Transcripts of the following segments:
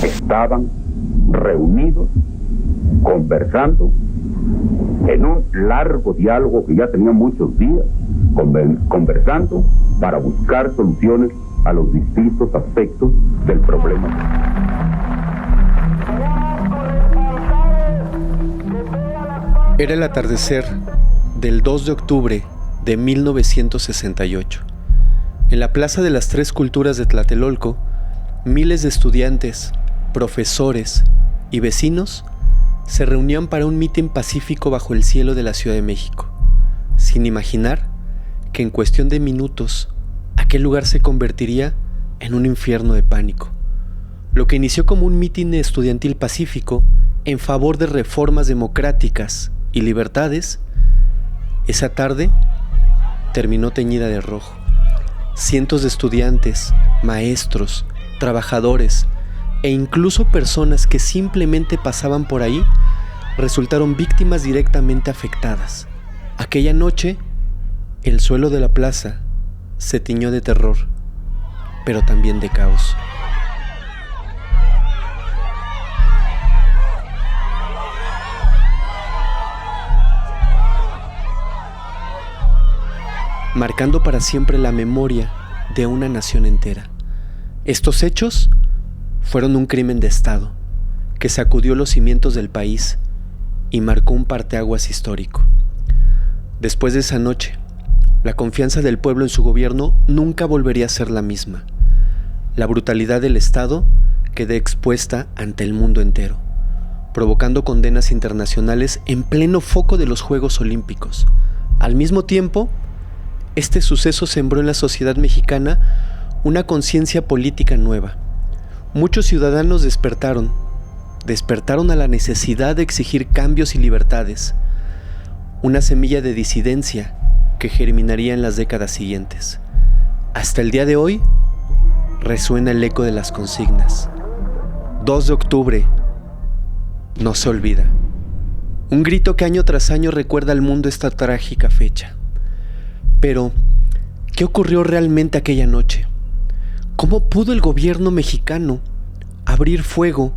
estaban reunidos, conversando, en un largo diálogo que ya tenía muchos días, conversando para buscar soluciones a los distintos aspectos del problema. Era el atardecer del 2 de octubre de 1968. En la Plaza de las Tres Culturas de Tlatelolco, miles de estudiantes, profesores y vecinos se reunían para un mitin pacífico bajo el cielo de la Ciudad de México, sin imaginar que en cuestión de minutos aquel lugar se convertiría en un infierno de pánico. Lo que inició como un mitin estudiantil pacífico en favor de reformas democráticas y libertades, esa tarde terminó teñida de rojo. Cientos de estudiantes, maestros, trabajadores e incluso personas que simplemente pasaban por ahí resultaron víctimas directamente afectadas. Aquella noche, el suelo de la plaza se tiñó de terror, pero también de caos. Marcando para siempre la memoria de una nación entera. Estos hechos fueron un crimen de Estado que sacudió los cimientos del país y marcó un parteaguas histórico. Después de esa noche, la confianza del pueblo en su gobierno nunca volvería a ser la misma. La brutalidad del Estado quedó expuesta ante el mundo entero, provocando condenas internacionales en pleno foco de los Juegos Olímpicos. Al mismo tiempo, este suceso sembró en la sociedad mexicana una conciencia política nueva. Muchos ciudadanos despertaron a la necesidad de exigir cambios y libertades, una semilla de disidencia que germinaría en las décadas siguientes. Hasta el día de hoy, resuena el eco de las consignas. 2 de octubre, no se olvida. Un grito que año tras año recuerda al mundo esta trágica fecha. Pero, ¿qué ocurrió realmente aquella noche? ¿Cómo pudo el gobierno mexicano abrir fuego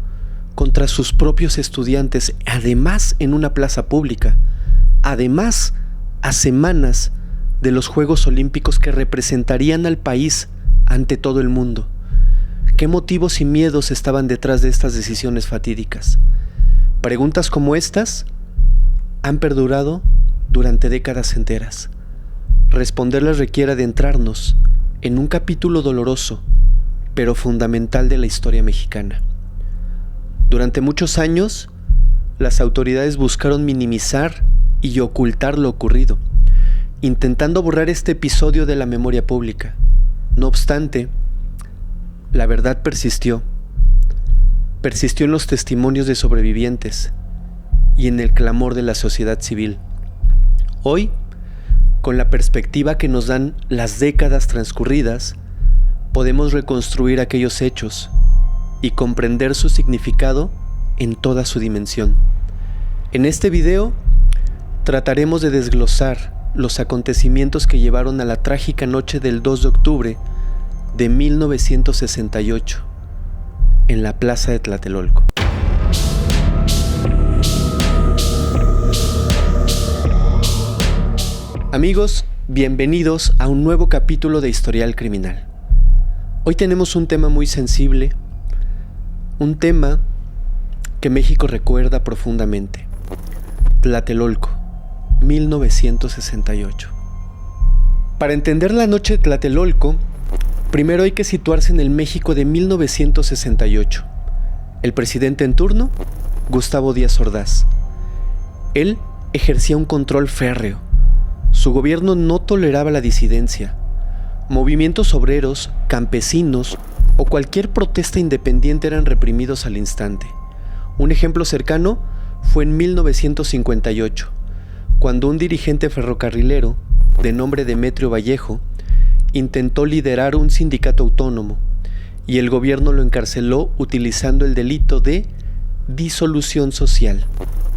contra sus propios estudiantes, además en una plaza pública, además a semanas de los Juegos Olímpicos que representarían al país ante todo el mundo? ¿Qué motivos y miedos estaban detrás de estas decisiones fatídicas? Preguntas como estas han perdurado durante décadas enteras. Responderlas requiere adentrarnos en un capítulo doloroso, pero fundamental de la historia mexicana. Durante muchos años, las autoridades buscaron minimizar y ocultar lo ocurrido, intentando borrar este episodio de la memoria pública. No obstante, la verdad persistió en los testimonios de sobrevivientes y en el clamor de la sociedad civil. Hoy, con la perspectiva que nos dan las décadas transcurridas, podemos reconstruir aquellos hechos y comprender su significado en toda su dimensión. En este video trataremos de desglosar los acontecimientos que llevaron a la trágica noche del 2 de octubre de 1968 en la Plaza de Tlatelolco. Amigos, bienvenidos a un nuevo capítulo de Historial Criminal. Hoy tenemos un tema muy sensible, un tema que México recuerda profundamente. Tlatelolco, 1968. Para entender la noche de Tlatelolco, primero hay que situarse en el México de 1968. El presidente en turno, Gustavo Díaz Ordaz. Él ejercía un control férreo. Su gobierno no toleraba la disidencia. Movimientos obreros, campesinos o cualquier protesta independiente eran reprimidos al instante. Un ejemplo cercano fue en 1958, cuando un dirigente ferrocarrilero, de nombre Demetrio Vallejo, intentó liderar un sindicato autónomo y el gobierno lo encarceló utilizando el delito de disolución social,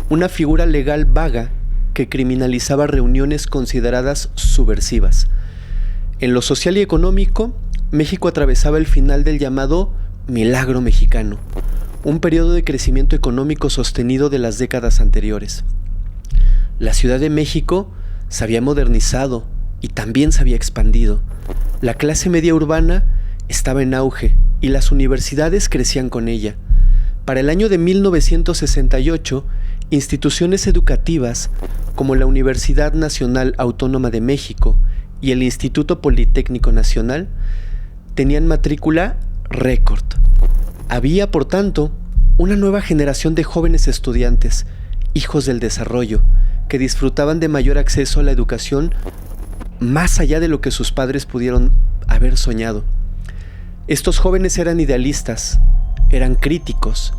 una figura legal vaga que criminalizaba reuniones consideradas subversivas. En lo social y económico, México atravesaba el final del llamado Milagro Mexicano, un periodo de crecimiento económico sostenido de las décadas anteriores. La Ciudad de México se había modernizado y también se había expandido. La clase media urbana estaba en auge y las universidades crecían con ella. Para el año de 1968, instituciones educativas como la Universidad Nacional Autónoma de México y el Instituto Politécnico Nacional tenían matrícula récord. Había, por tanto, una nueva generación de jóvenes estudiantes, hijos del desarrollo, que disfrutaban de mayor acceso a la educación más allá de lo que sus padres pudieron haber soñado. Estos jóvenes eran idealistas, eran críticos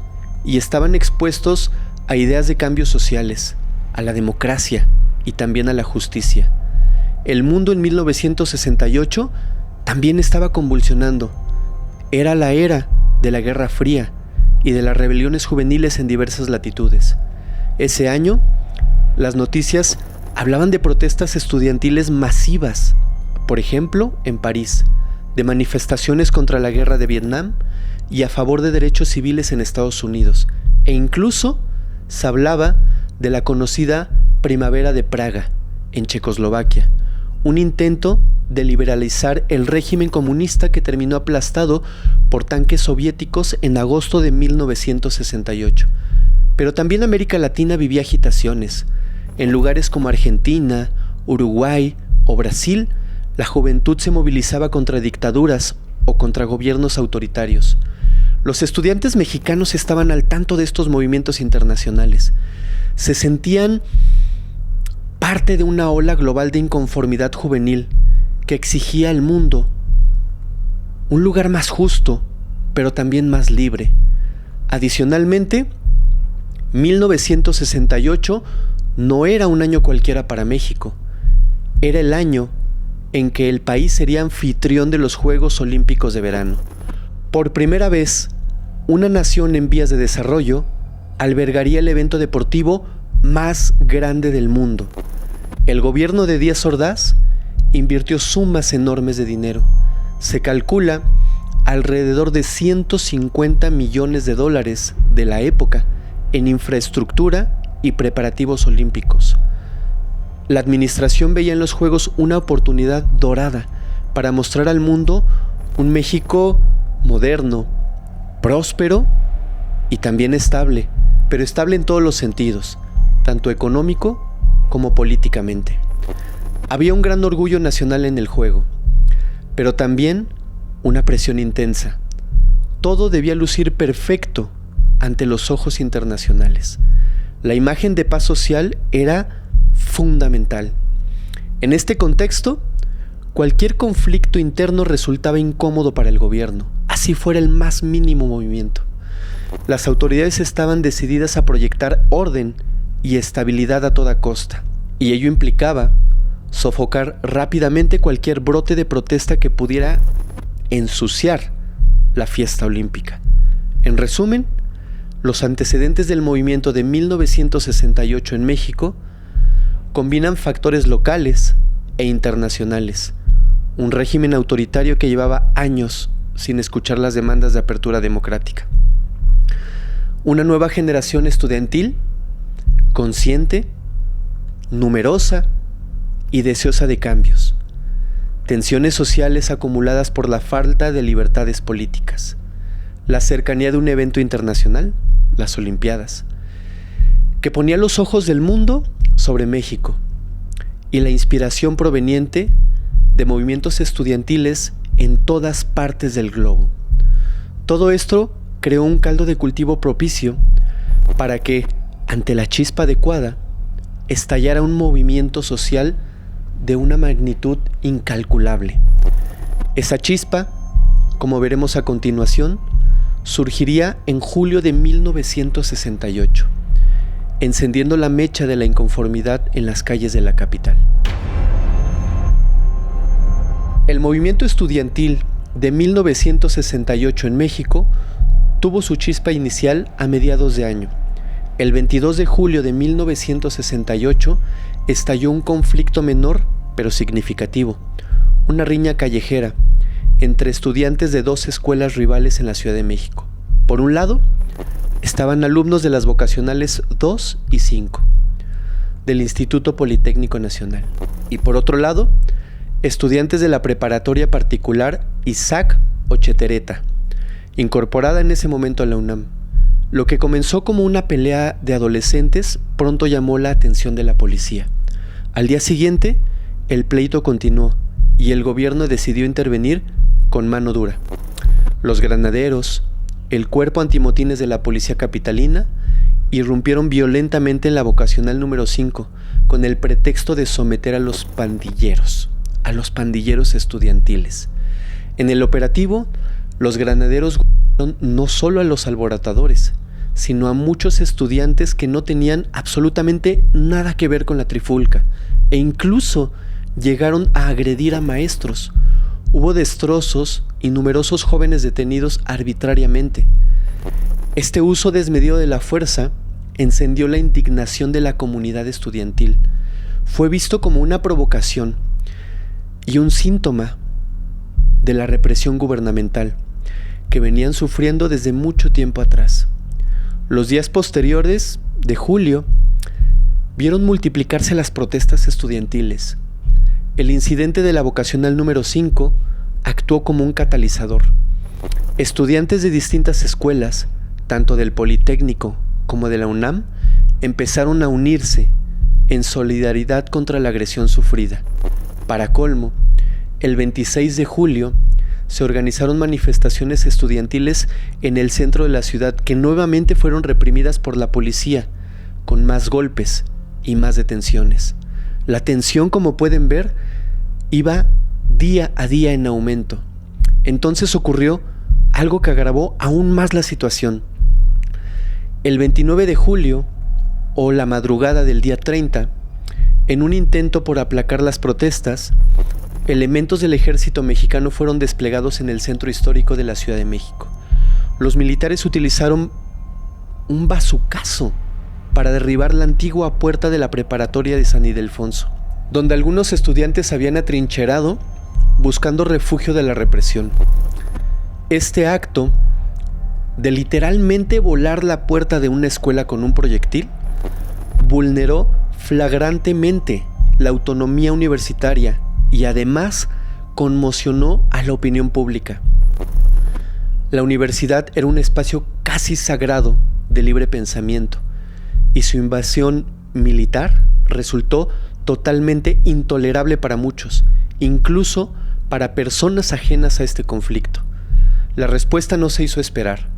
y estaban expuestos a ideas de cambios sociales, a la democracia y también a la justicia. El mundo en 1968 también estaba convulsionando. Era la era de la Guerra Fría y de las rebeliones juveniles en diversas latitudes. Ese año, las noticias hablaban de protestas estudiantiles masivas, por ejemplo, en París, de manifestaciones contra la guerra de Vietnam y a favor de derechos civiles en Estados Unidos, e incluso se hablaba de la conocida Primavera de Praga, en Checoslovaquia, un intento de liberalizar el régimen comunista que terminó aplastado por tanques soviéticos en agosto de 1968. Pero también América Latina vivía agitaciones. En lugares como Argentina, Uruguay o Brasil, la juventud se movilizaba contra dictaduras o contra gobiernos autoritarios. Los estudiantes mexicanos estaban al tanto de estos movimientos internacionales. Se sentían parte de una ola global de inconformidad juvenil que exigía al mundo un lugar más justo, pero también más libre. Adicionalmente, 1968 no era un año cualquiera para México. Era el año en que el país sería anfitrión de los Juegos Olímpicos de verano. Por primera vez, una nación en vías de desarrollo albergaría el evento deportivo más grande del mundo. El gobierno de Díaz Ordaz invirtió sumas enormes de dinero. Se calcula alrededor de 150 millones de dólares de la época en infraestructura y preparativos olímpicos. La administración veía en los Juegos una oportunidad dorada para mostrar al mundo un México moderno, próspero y también estable, pero estable en todos los sentidos, tanto económico como políticamente. Había un gran orgullo nacional en el juego, pero también una presión intensa. Todo debía lucir perfecto ante los ojos internacionales. La imagen de paz social era fundamental. En este contexto, cualquier conflicto interno resultaba incómodo para el gobierno, así fuera el más mínimo movimiento. Las autoridades estaban decididas a proyectar orden y estabilidad a toda costa, y ello implicaba sofocar rápidamente cualquier brote de protesta que pudiera ensuciar la fiesta olímpica. En resumen, los antecedentes del movimiento de 1968 en México combinan factores locales e internacionales, un régimen autoritario que llevaba años sin escuchar las demandas de apertura democrática, una nueva generación estudiantil consciente, numerosa y deseosa de cambios, tensiones sociales acumuladas por la falta de libertades políticas, la cercanía de un evento internacional, las Olimpiadas, que ponía los ojos del mundo sobre México, y la inspiración proveniente de movimientos estudiantiles en todas partes del globo. Todo esto creó un caldo de cultivo propicio para que, ante la chispa adecuada, estallara un movimiento social de una magnitud incalculable. Esa chispa, como veremos a continuación, surgiría en julio de 1968, encendiendo la mecha de la inconformidad en las calles de la capital. El movimiento estudiantil de 1968 en México tuvo su chispa inicial a mediados de año. El 22 de julio de 1968 estalló un conflicto menor pero significativo, una riña callejera entre estudiantes de dos escuelas rivales en la Ciudad de México. Por un lado, estaban alumnos de las vocacionales 2 y 5 del Instituto Politécnico Nacional. Y por otro lado, estudiantes de la preparatoria particular Isaac Ochetereta, incorporada en ese momento a la UNAM. Lo que comenzó como una pelea de adolescentes pronto llamó la atención de la policía. Al día siguiente, el pleito continuó y el gobierno decidió intervenir con mano dura. Los granaderos, el cuerpo antimotines de la policía capitalina, irrumpieron violentamente en la vocacional número 5 con el pretexto de someter a los pandilleros estudiantiles. En el operativo, los granaderos golpearon no solo a los alborotadores, sino a muchos estudiantes que no tenían absolutamente nada que ver con la trifulca, e incluso llegaron a agredir a maestros. Hubo destrozos y numerosos jóvenes detenidos arbitrariamente. Este uso desmedido de la fuerza encendió la indignación de la comunidad estudiantil. Fue visto como una provocación y un síntoma de la represión gubernamental que venían sufriendo desde mucho tiempo atrás. Los días posteriores de julio vieron multiplicarse las protestas estudiantiles. El incidente de la vocacional número 5 actuó como un catalizador. Estudiantes de distintas escuelas, tanto del Politécnico como de la UNAM, empezaron a unirse en solidaridad contra la agresión sufrida. Para colmo, el 26 de julio se organizaron manifestaciones estudiantiles en el centro de la ciudad que nuevamente fueron reprimidas por la policía, con más golpes y más detenciones. La tensión, como pueden ver, iba día a día en aumento. Entonces ocurrió algo que agravó aún más la situación. El 29 de julio, o la madrugada del día 30, en un intento por aplacar las protestas, elementos del ejército mexicano fueron desplegados en el centro histórico de la Ciudad de México. Los militares utilizaron un bazucazo para derribar la antigua puerta de la preparatoria de San Ildefonso, donde algunos estudiantes habían atrincherado buscando refugio de la represión. Este acto de literalmente volar la puerta de una escuela con un proyectil vulneró flagrantemente la autonomía universitaria y además conmocionó a la opinión pública. La universidad era un espacio casi sagrado de libre pensamiento y su invasión militar resultó totalmente intolerable para muchos, incluso para personas ajenas a este conflicto. La respuesta no se hizo esperar.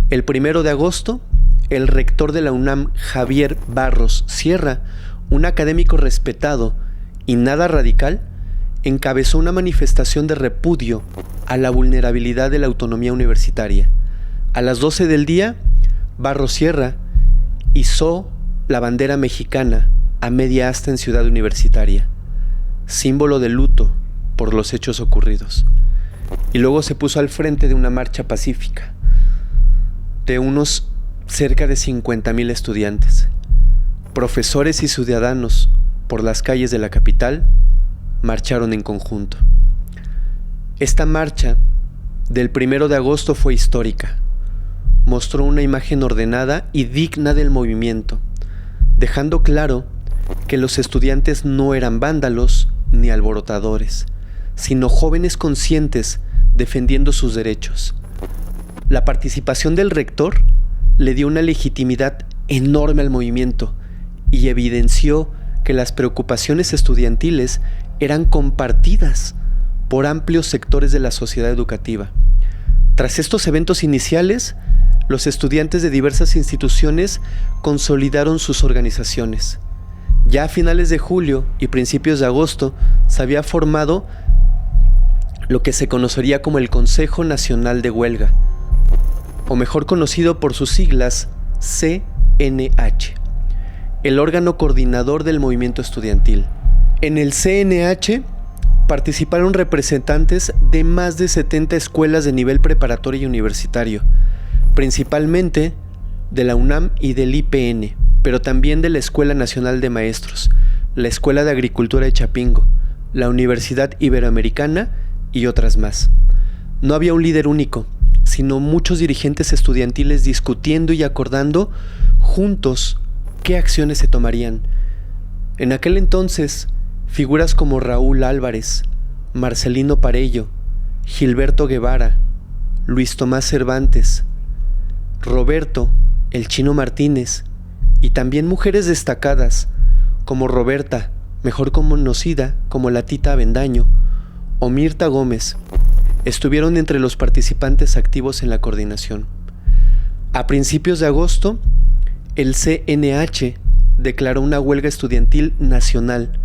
El 1 de agosto, el rector de la UNAM, Javier Barros Sierra, un académico respetado y nada radical, encabezó una manifestación de repudio a la vulnerabilidad de la autonomía universitaria. A las 12 del día, Barros Sierra izó la bandera mexicana a media asta en Ciudad Universitaria, símbolo de luto por los hechos ocurridos, y luego se puso al frente de una marcha pacífica de unos cerca de 50,000 estudiantes, profesores y ciudadanos por las calles de la capital marcharon en conjunto. Esta marcha del 1 de agosto fue histórica. Mostró una imagen ordenada y digna del movimiento, dejando claro que los estudiantes no eran vándalos ni alborotadores, sino jóvenes conscientes defendiendo sus derechos. La participación del rector le dio una legitimidad enorme al movimiento y evidenció que las preocupaciones estudiantiles eran compartidas por amplios sectores de la sociedad educativa. Tras estos eventos iniciales, los estudiantes de diversas instituciones consolidaron sus organizaciones. Ya a finales de julio y principios de agosto se había formado lo que se conocería como el Consejo Nacional de Huelga, o mejor conocido por sus siglas CNH, el órgano coordinador del movimiento estudiantil. En el CNH participaron representantes de más de 70 escuelas de nivel preparatorio y universitario, principalmente de la UNAM y del IPN, pero también de la Escuela Nacional de Maestros, la Escuela de Agricultura de Chapingo, la Universidad Iberoamericana y otras más. No había un líder único, sino muchos dirigentes estudiantiles discutiendo y acordando juntos qué acciones se tomarían. En aquel entonces, figuras como Raúl Álvarez, Marcelino Parello, Gilberto Guevara, Luis Tomás Cervantes, Roberto, el Chino Martínez, y también mujeres destacadas como Roberta, mejor conocida como la Tita Avendaño, o Mirta Gómez, estuvieron entre los participantes activos en la coordinación. A principios de agosto, el CNH declaró una huelga estudiantil nacional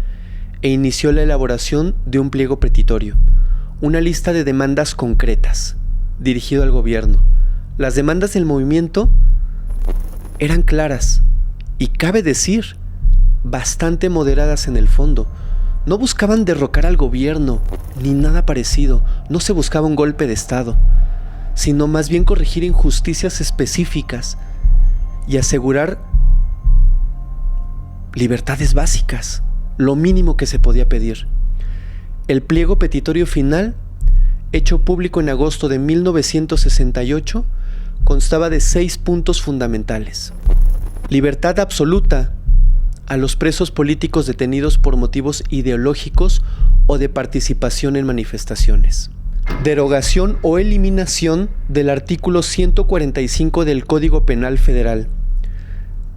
e inició la elaboración de un pliego petitorio, una lista de demandas concretas, dirigido al gobierno. Las demandas del movimiento eran claras y, cabe decir, bastante moderadas en el fondo. No buscaban derrocar al gobierno, ni nada parecido, no se buscaba un golpe de Estado, sino más bien corregir injusticias específicas y asegurar libertades básicas, lo mínimo que se podía pedir. El pliego petitorio final, hecho público en agosto de 1968, constaba de 6 puntos fundamentales. Libertad absoluta a los presos políticos detenidos por motivos ideológicos o de participación en manifestaciones. Derogación o eliminación del artículo 145 del Código Penal Federal,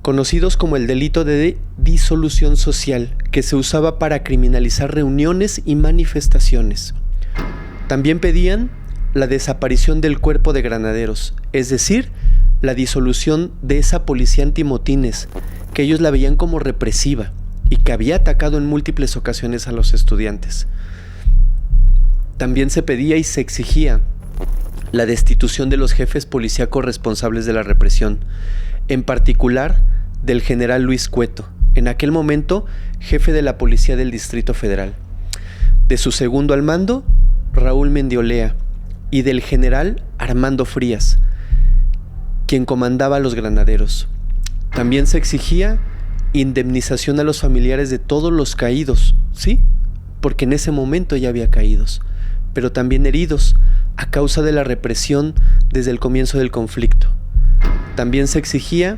conocidos como el delito de disolución social, que se usaba para criminalizar reuniones y manifestaciones. También pedían la desaparición del cuerpo de granaderos, es decir, la disolución de esa policía antimotines, que ellos la veían como represiva y que había atacado en múltiples ocasiones a los estudiantes. También se pedía y se exigía la destitución de los jefes policíacos responsables de la represión, en particular del general Luis Cueto, en aquel momento jefe de la Policía del Distrito Federal, de su segundo al mando, Raúl Mendiolea, y del general Armando Frías, quien comandaba a los granaderos. También se exigía indemnización a los familiares de todos los caídos, sí, porque en ese momento ya había caídos, pero también heridos a causa de la represión desde el comienzo del conflicto. También se exigía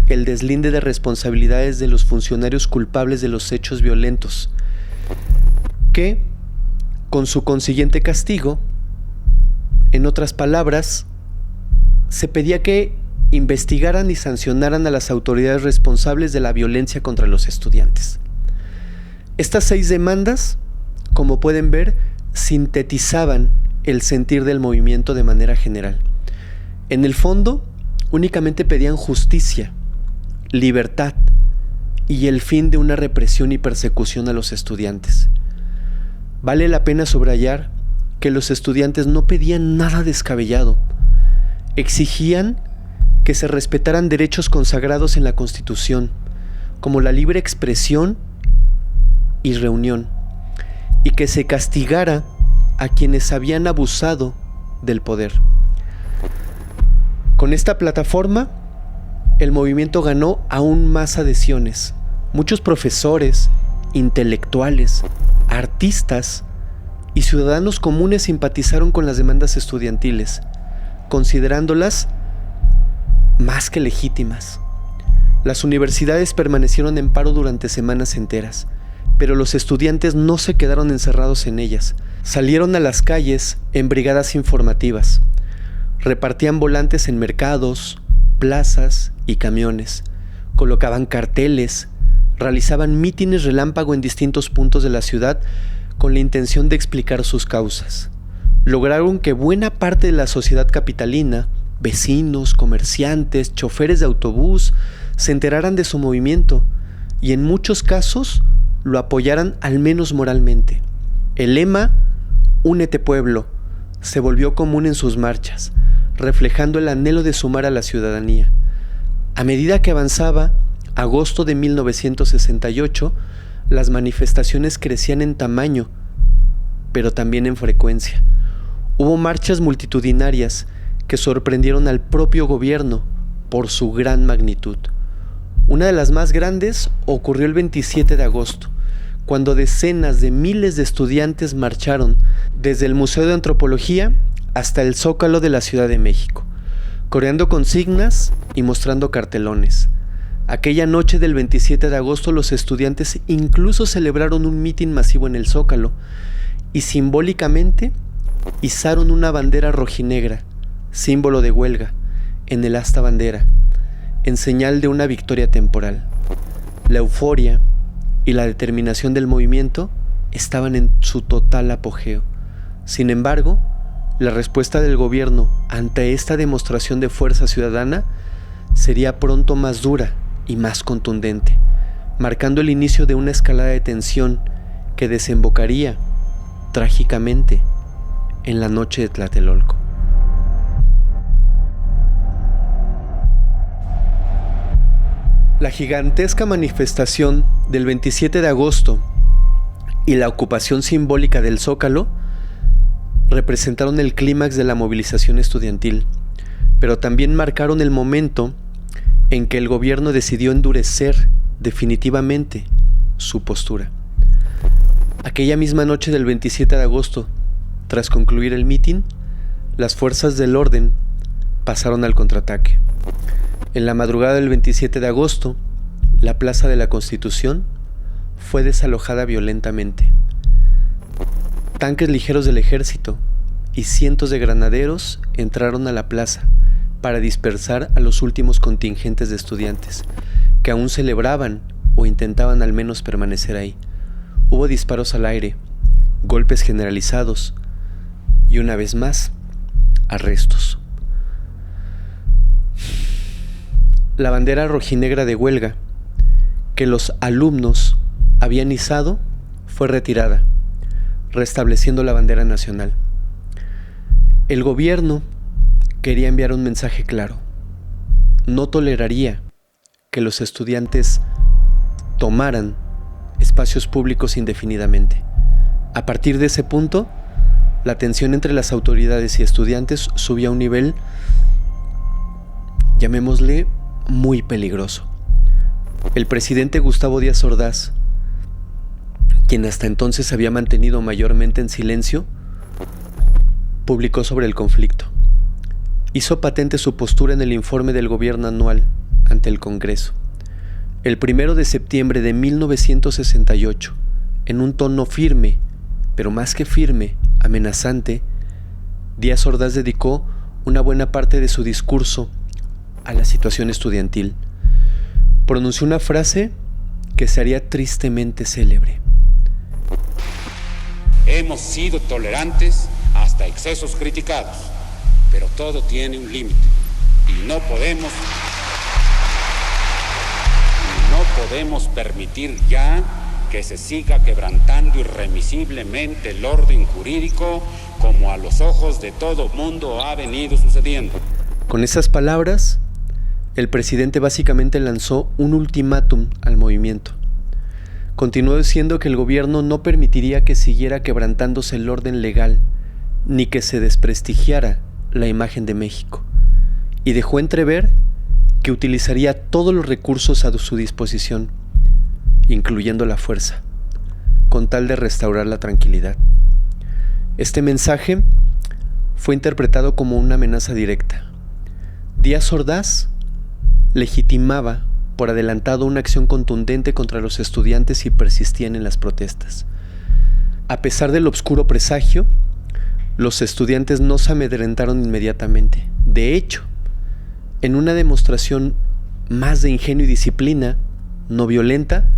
el deslinde de responsabilidades de los funcionarios culpables de los hechos violentos, que, con su consiguiente castigo, en otras palabras, se pedía que investigaran y sancionaran a las autoridades responsables de la violencia contra los estudiantes. Estas 6 demandas, como pueden ver, sintetizaban el sentir del movimiento de manera general. En el fondo, únicamente pedían justicia, libertad y el fin de una represión y persecución a los estudiantes. Vale la pena subrayar que los estudiantes no pedían nada descabellado. Exigían que se respetaran derechos consagrados en la Constitución, como la libre expresión y reunión, y que se castigara a quienes habían abusado del poder. Con esta plataforma, el movimiento ganó aún más adhesiones. Muchos profesores, intelectuales, artistas y ciudadanos comunes simpatizaron con las demandas estudiantiles, considerándolas más que legítimas. Las universidades permanecieron en paro durante semanas enteras, pero los estudiantes no se quedaron encerrados en ellas. Salieron a las calles en brigadas informativas. Repartían volantes en mercados, plazas y camiones. Colocaban carteles, realizaban mítines relámpago en distintos puntos de la ciudad con la intención de explicar sus causas. Lograron que buena parte de la sociedad capitalina, vecinos, comerciantes, choferes de autobús, se enteraran de su movimiento y en muchos casos lo apoyaran al menos moralmente. El lema "Únete pueblo" se volvió común en sus marchas, reflejando el anhelo de sumar a la ciudadanía. A medida que avanzaba agosto de 1968, las manifestaciones crecían en tamaño, pero también en frecuencia. Hubo marchas multitudinarias que sorprendieron al propio gobierno por su gran magnitud. Una de las más grandes ocurrió el 27 de agosto, cuando decenas de miles de estudiantes marcharon desde el Museo de Antropología hasta el Zócalo de la Ciudad de México, coreando consignas y mostrando cartelones. Aquella noche del 27 de agosto los estudiantes incluso celebraron un mitin masivo en el Zócalo y simbólicamente izaron una bandera rojinegra, símbolo de huelga, en el asta bandera, en señal de una victoria temporal. La euforia y la determinación del movimiento estaban en su total apogeo. Sin embargo, la respuesta del gobierno ante esta demostración de fuerza ciudadana sería pronto más dura y más contundente, marcando el inicio de una escalada de tensión que desembocaría, trágicamente, en la noche de Tlatelolco. La gigantesca manifestación del 27 de agosto y la ocupación simbólica del Zócalo representaron el clímax de la movilización estudiantil, pero también marcaron el momento en que el gobierno decidió endurecer definitivamente su postura. Aquella misma noche del 27 de agosto, tras concluir el mitin, las fuerzas del orden pasaron al contraataque. En la madrugada del 27 de agosto, la Plaza de la Constitución fue desalojada violentamente. Tanques ligeros del ejército y cientos de granaderos entraron a la plaza para dispersar a los últimos contingentes de estudiantes que aún celebraban o intentaban al menos permanecer ahí. Hubo disparos al aire, golpes generalizados y una vez más, arrestos. La bandera rojinegra de huelga que los alumnos habían izado fue retirada, restableciendo la bandera nacional. El gobierno quería enviar un mensaje claro. No toleraría que los estudiantes tomaran espacios públicos indefinidamente. A partir de ese punto, la tensión entre las autoridades y estudiantes subió a un nivel, llamémosle, muy peligroso. El presidente Gustavo Díaz Ordaz, quien hasta entonces se había mantenido mayormente en silencio, publicó sobre el conflicto. Hizo patente su postura en el informe del gobierno anual ante el Congreso. El 1 de septiembre de 1968, en un tono firme, pero más que firme, amenazante, Díaz Ordaz dedicó una buena parte de su discurso a la situación estudiantil. Pronunció una frase que se haría tristemente célebre. Hemos sido tolerantes hasta excesos criticados, pero todo tiene un límite y no podemos permitir ya que se siga quebrantando irremisiblemente el orden jurídico como a los ojos de todo mundo ha venido sucediendo. Con esas palabras, el presidente básicamente lanzó un ultimátum al movimiento. Continuó diciendo que el gobierno no permitiría que siguiera quebrantándose el orden legal, ni que se desprestigiara la imagen de México, y dejó entrever que utilizaría todos los recursos a su disposición, incluyendo la fuerza, con tal de restaurar la tranquilidad. Este mensaje fue interpretado como una amenaza directa. Díaz Ordaz legitimaba por adelantado una acción contundente contra los estudiantes si persistían en las protestas. A pesar del obscuro presagio, los estudiantes no se amedrentaron inmediatamente. De hecho, en una demostración más de ingenio y disciplina, no violenta,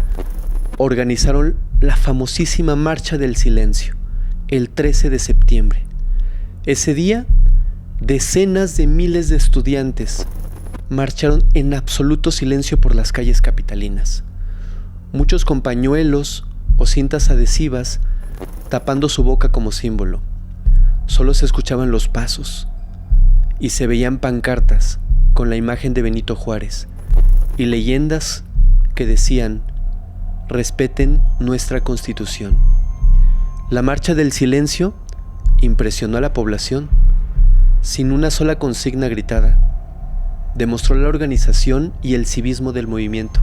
organizaron la famosísima Marcha del Silencio, el 13 de septiembre. Ese día, decenas de miles de estudiantes marcharon en absoluto silencio por las calles capitalinas, muchos con pañuelos o cintas adhesivas tapando su boca como símbolo. Solo se escuchaban los pasos y se veían pancartas con la imagen de Benito Juárez y leyendas que decían: respeten nuestra Constitución. La Marcha del Silencio impresionó a la población. Sin una sola consigna gritada, demostró la organización y el civismo del movimiento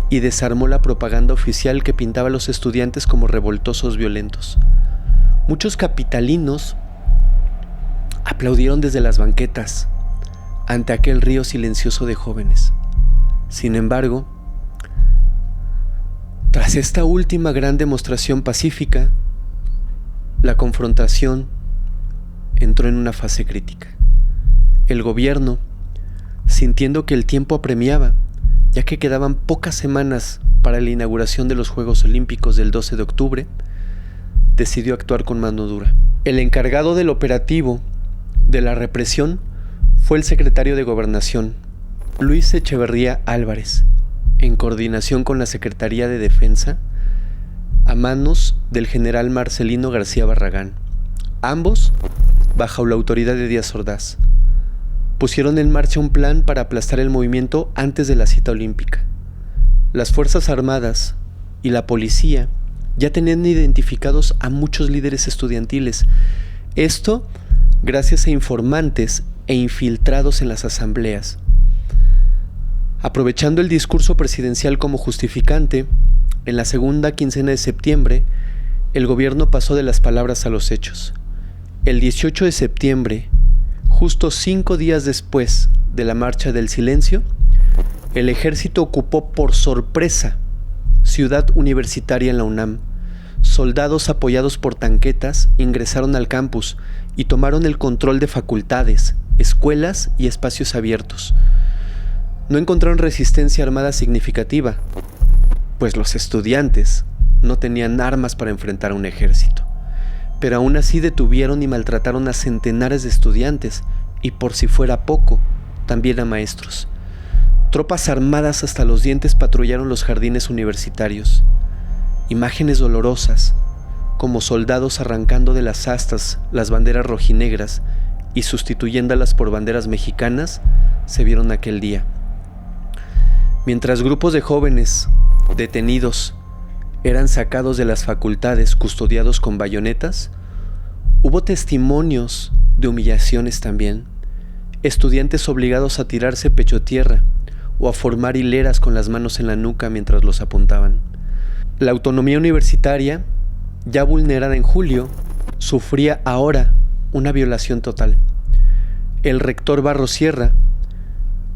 y desarmó la propaganda oficial que pintaba a los estudiantes como revoltosos violentos. Muchos capitalinos aplaudieron desde las banquetas ante aquel río silencioso de jóvenes. Sin embargo, tras esta última gran demostración pacífica, la confrontación entró en una fase crítica. El gobierno, sintiendo que el tiempo apremiaba, ya que quedaban pocas semanas para la inauguración de los Juegos Olímpicos del 12 de octubre, decidió actuar con mano dura. El encargado del operativo de la represión fue el secretario de Gobernación, Luis Echeverría Álvarez, en coordinación con la Secretaría de Defensa, a manos del general Marcelino García Barragán, ambos bajo la autoridad de Díaz Ordaz. Pusieron en marcha un plan para aplastar el movimiento antes de la cita olímpica. Las Fuerzas Armadas y la policía ya tenían identificados a muchos líderes estudiantiles. Esto gracias a informantes e infiltrados en las asambleas. Aprovechando el discurso presidencial como justificante, en la segunda quincena de septiembre, el gobierno pasó de las palabras a los hechos. El 18 de septiembre, justo 5 días después de la Marcha del Silencio, el ejército ocupó por sorpresa Ciudad Universitaria en la UNAM. Soldados apoyados por tanquetas ingresaron al campus y tomaron el control de facultades, escuelas y espacios abiertos. No encontraron resistencia armada significativa, pues los estudiantes no tenían armas para enfrentar a un ejército. Pero aún así detuvieron y maltrataron a centenares de estudiantes y, por si fuera poco, también a maestros. Tropas armadas hasta los dientes patrullaron los jardines universitarios. Imágenes dolorosas, como soldados arrancando de las astas las banderas rojinegras y sustituyéndolas por banderas mexicanas, se vieron aquel día. Mientras grupos de jóvenes detenidos eran sacados de las facultades custodiados con bayonetas, hubo testimonios de humillaciones también. Estudiantes obligados a tirarse pecho tierra o a formar hileras con las manos en la nuca mientras los apuntaban. La autonomía universitaria, ya vulnerada en julio, sufría ahora una violación total. El rector Barros Sierra,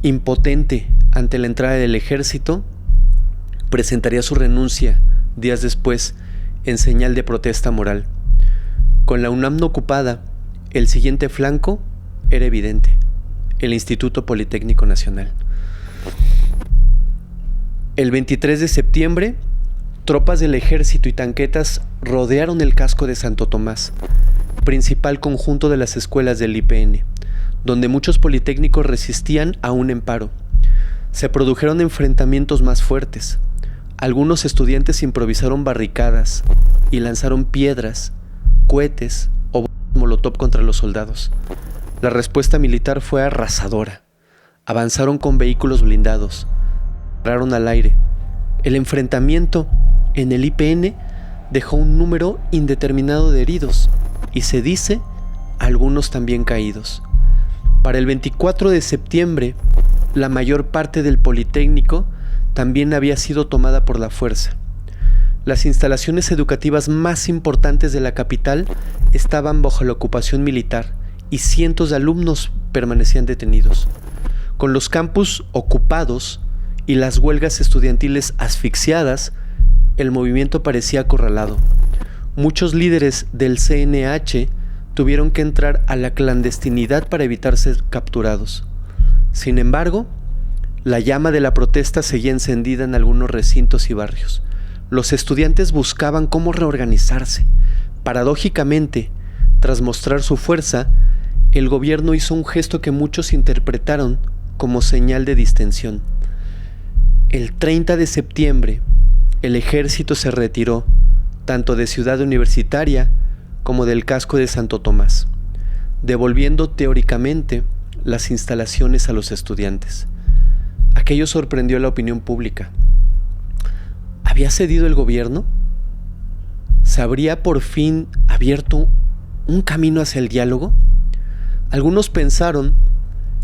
impotente ante la entrada del ejército, presentaría su renuncia días después en señal de protesta moral. Con la UNAM no ocupada, el siguiente flanco era evidente: el Instituto Politécnico Nacional. El 23 de septiembre, tropas del ejército y tanquetas rodearon el casco de Santo Tomás, principal conjunto de las escuelas del IPN, donde muchos politécnicos resistían a un emparo. Se produjeron enfrentamientos más fuertes. Algunos estudiantes improvisaron barricadas y lanzaron piedras, cohetes o bombas molotov contra los soldados. La respuesta militar fue arrasadora. Avanzaron con vehículos blindados, dispararon al aire. El enfrentamiento en el IPN dejó un número indeterminado de heridos y, se dice, algunos también caídos. Para el 24 de septiembre, la mayor parte del Politécnico también había sido tomada por la fuerza. Las instalaciones educativas más importantes de la capital estaban bajo la ocupación militar y cientos de alumnos permanecían detenidos. Con los campus ocupados y las huelgas estudiantiles asfixiadas, el movimiento parecía acorralado. Muchos líderes del CNH tuvieron que entrar a la clandestinidad para evitar ser capturados. Sin embargo, la llama de la protesta seguía encendida en algunos recintos y barrios. Los estudiantes buscaban cómo reorganizarse. Paradójicamente, tras mostrar su fuerza, el gobierno hizo un gesto que muchos interpretaron como señal de distensión. El 30 de septiembre, el ejército se retiró, tanto de Ciudad Universitaria como del casco de Santo Tomás, devolviendo teóricamente las instalaciones a los estudiantes. Aquello sorprendió a la opinión pública. ¿Había cedido el gobierno? ¿Se habría por fin abierto un camino hacia el diálogo? Algunos pensaron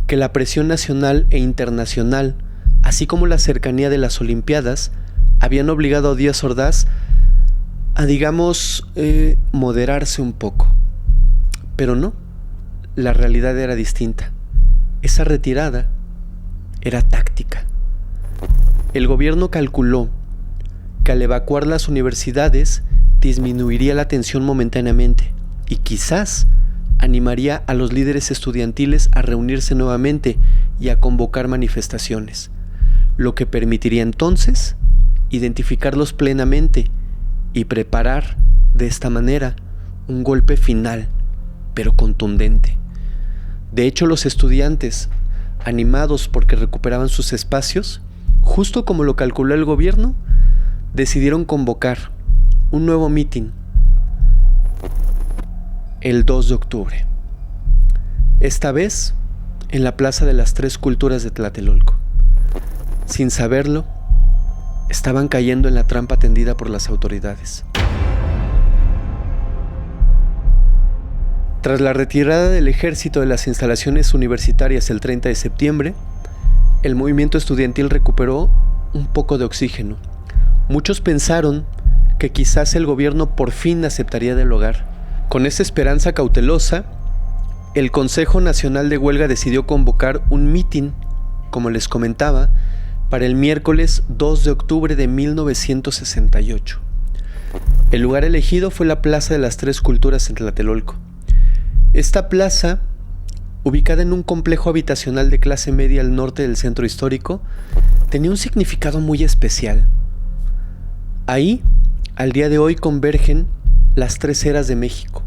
que la presión nacional e internacional, así como la cercanía de las Olimpiadas, habían obligado a Díaz Ordaz a, moderarse un poco. Pero no. la realidad era distinta. Esa retirada era táctica. El gobierno calculó que al evacuar las universidades disminuiría la tensión momentáneamente y quizás animaría a los líderes estudiantiles a reunirse nuevamente y a convocar manifestaciones, lo que permitiría entonces identificarlos plenamente y preparar de esta manera un golpe final, pero contundente. De hecho, los estudiantes, animados porque recuperaban sus espacios, justo como lo calculó el gobierno, decidieron convocar un nuevo mitin el 2 de octubre. Esta vez en la Plaza de las Tres Culturas de Tlatelolco. Sin saberlo, estaban cayendo en la trampa tendida por las autoridades. Tras la retirada del ejército de las instalaciones universitarias el 30 de septiembre, el movimiento estudiantil recuperó un poco de oxígeno. Muchos pensaron que quizás el gobierno por fin aceptaría dialogar. Con esa esperanza cautelosa, el Consejo Nacional de Huelga decidió convocar un mitin, como les comentaba, para el miércoles 2 de octubre de 1968. El lugar elegido fue la Plaza de las Tres Culturas en Tlatelolco. Esta plaza, ubicada en un complejo habitacional de clase media al norte del centro histórico, tenía un significado muy especial. Ahí, al día de hoy, convergen las tres eras de México: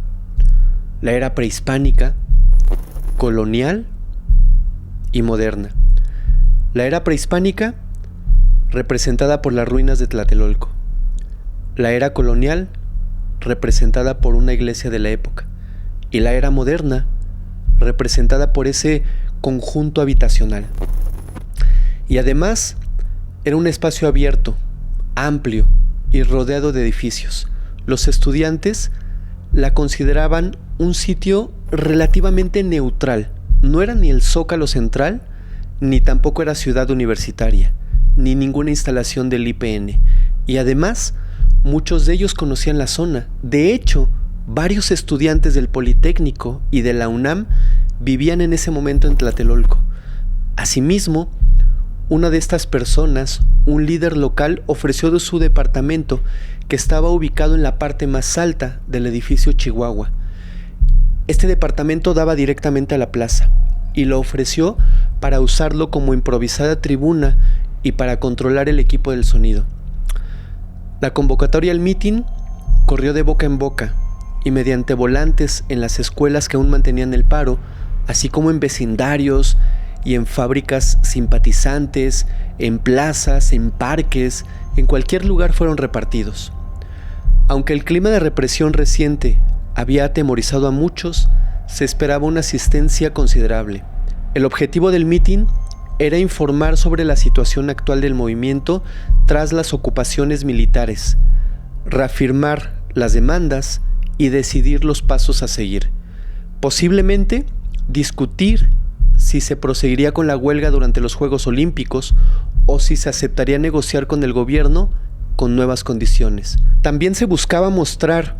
la era prehispánica, colonial y moderna. La era prehispánica, representada por las ruinas de Tlatelolco. La era colonial, representada por una iglesia de la época. Y la era moderna, representada por ese conjunto habitacional. Y además, era un espacio abierto, amplio y rodeado de edificios. Los estudiantes la consideraban un sitio relativamente neutral. No era ni el Zócalo Central, ni tampoco era Ciudad Universitaria, ni ninguna instalación del IPN. Y además, muchos de ellos conocían la zona. De hecho, varios estudiantes del Politécnico y de la UNAM vivían en ese momento en Tlatelolco. Asimismo, una de estas personas, un líder local, ofreció de su departamento, que estaba ubicado en la parte más alta del edificio Chihuahua. Este departamento daba directamente a la plaza y lo ofreció para usarlo como improvisada tribuna y para controlar el equipo del sonido. La convocatoria al mitin corrió de boca en boca y mediante volantes en las escuelas que aún mantenían el paro, así como en vecindarios y en fábricas simpatizantes, en plazas, en parques, en cualquier lugar fueron repartidos. Aunque el clima de represión reciente había atemorizado a muchos, se esperaba una asistencia considerable. El objetivo del mitin era informar sobre la situación actual del movimiento tras las ocupaciones militares, reafirmar las demandas y decidir los pasos a seguir. Posiblemente discutir si se proseguiría con la huelga durante los Juegos Olímpicos o si se aceptaría negociar con el gobierno con nuevas condiciones. También se buscaba mostrar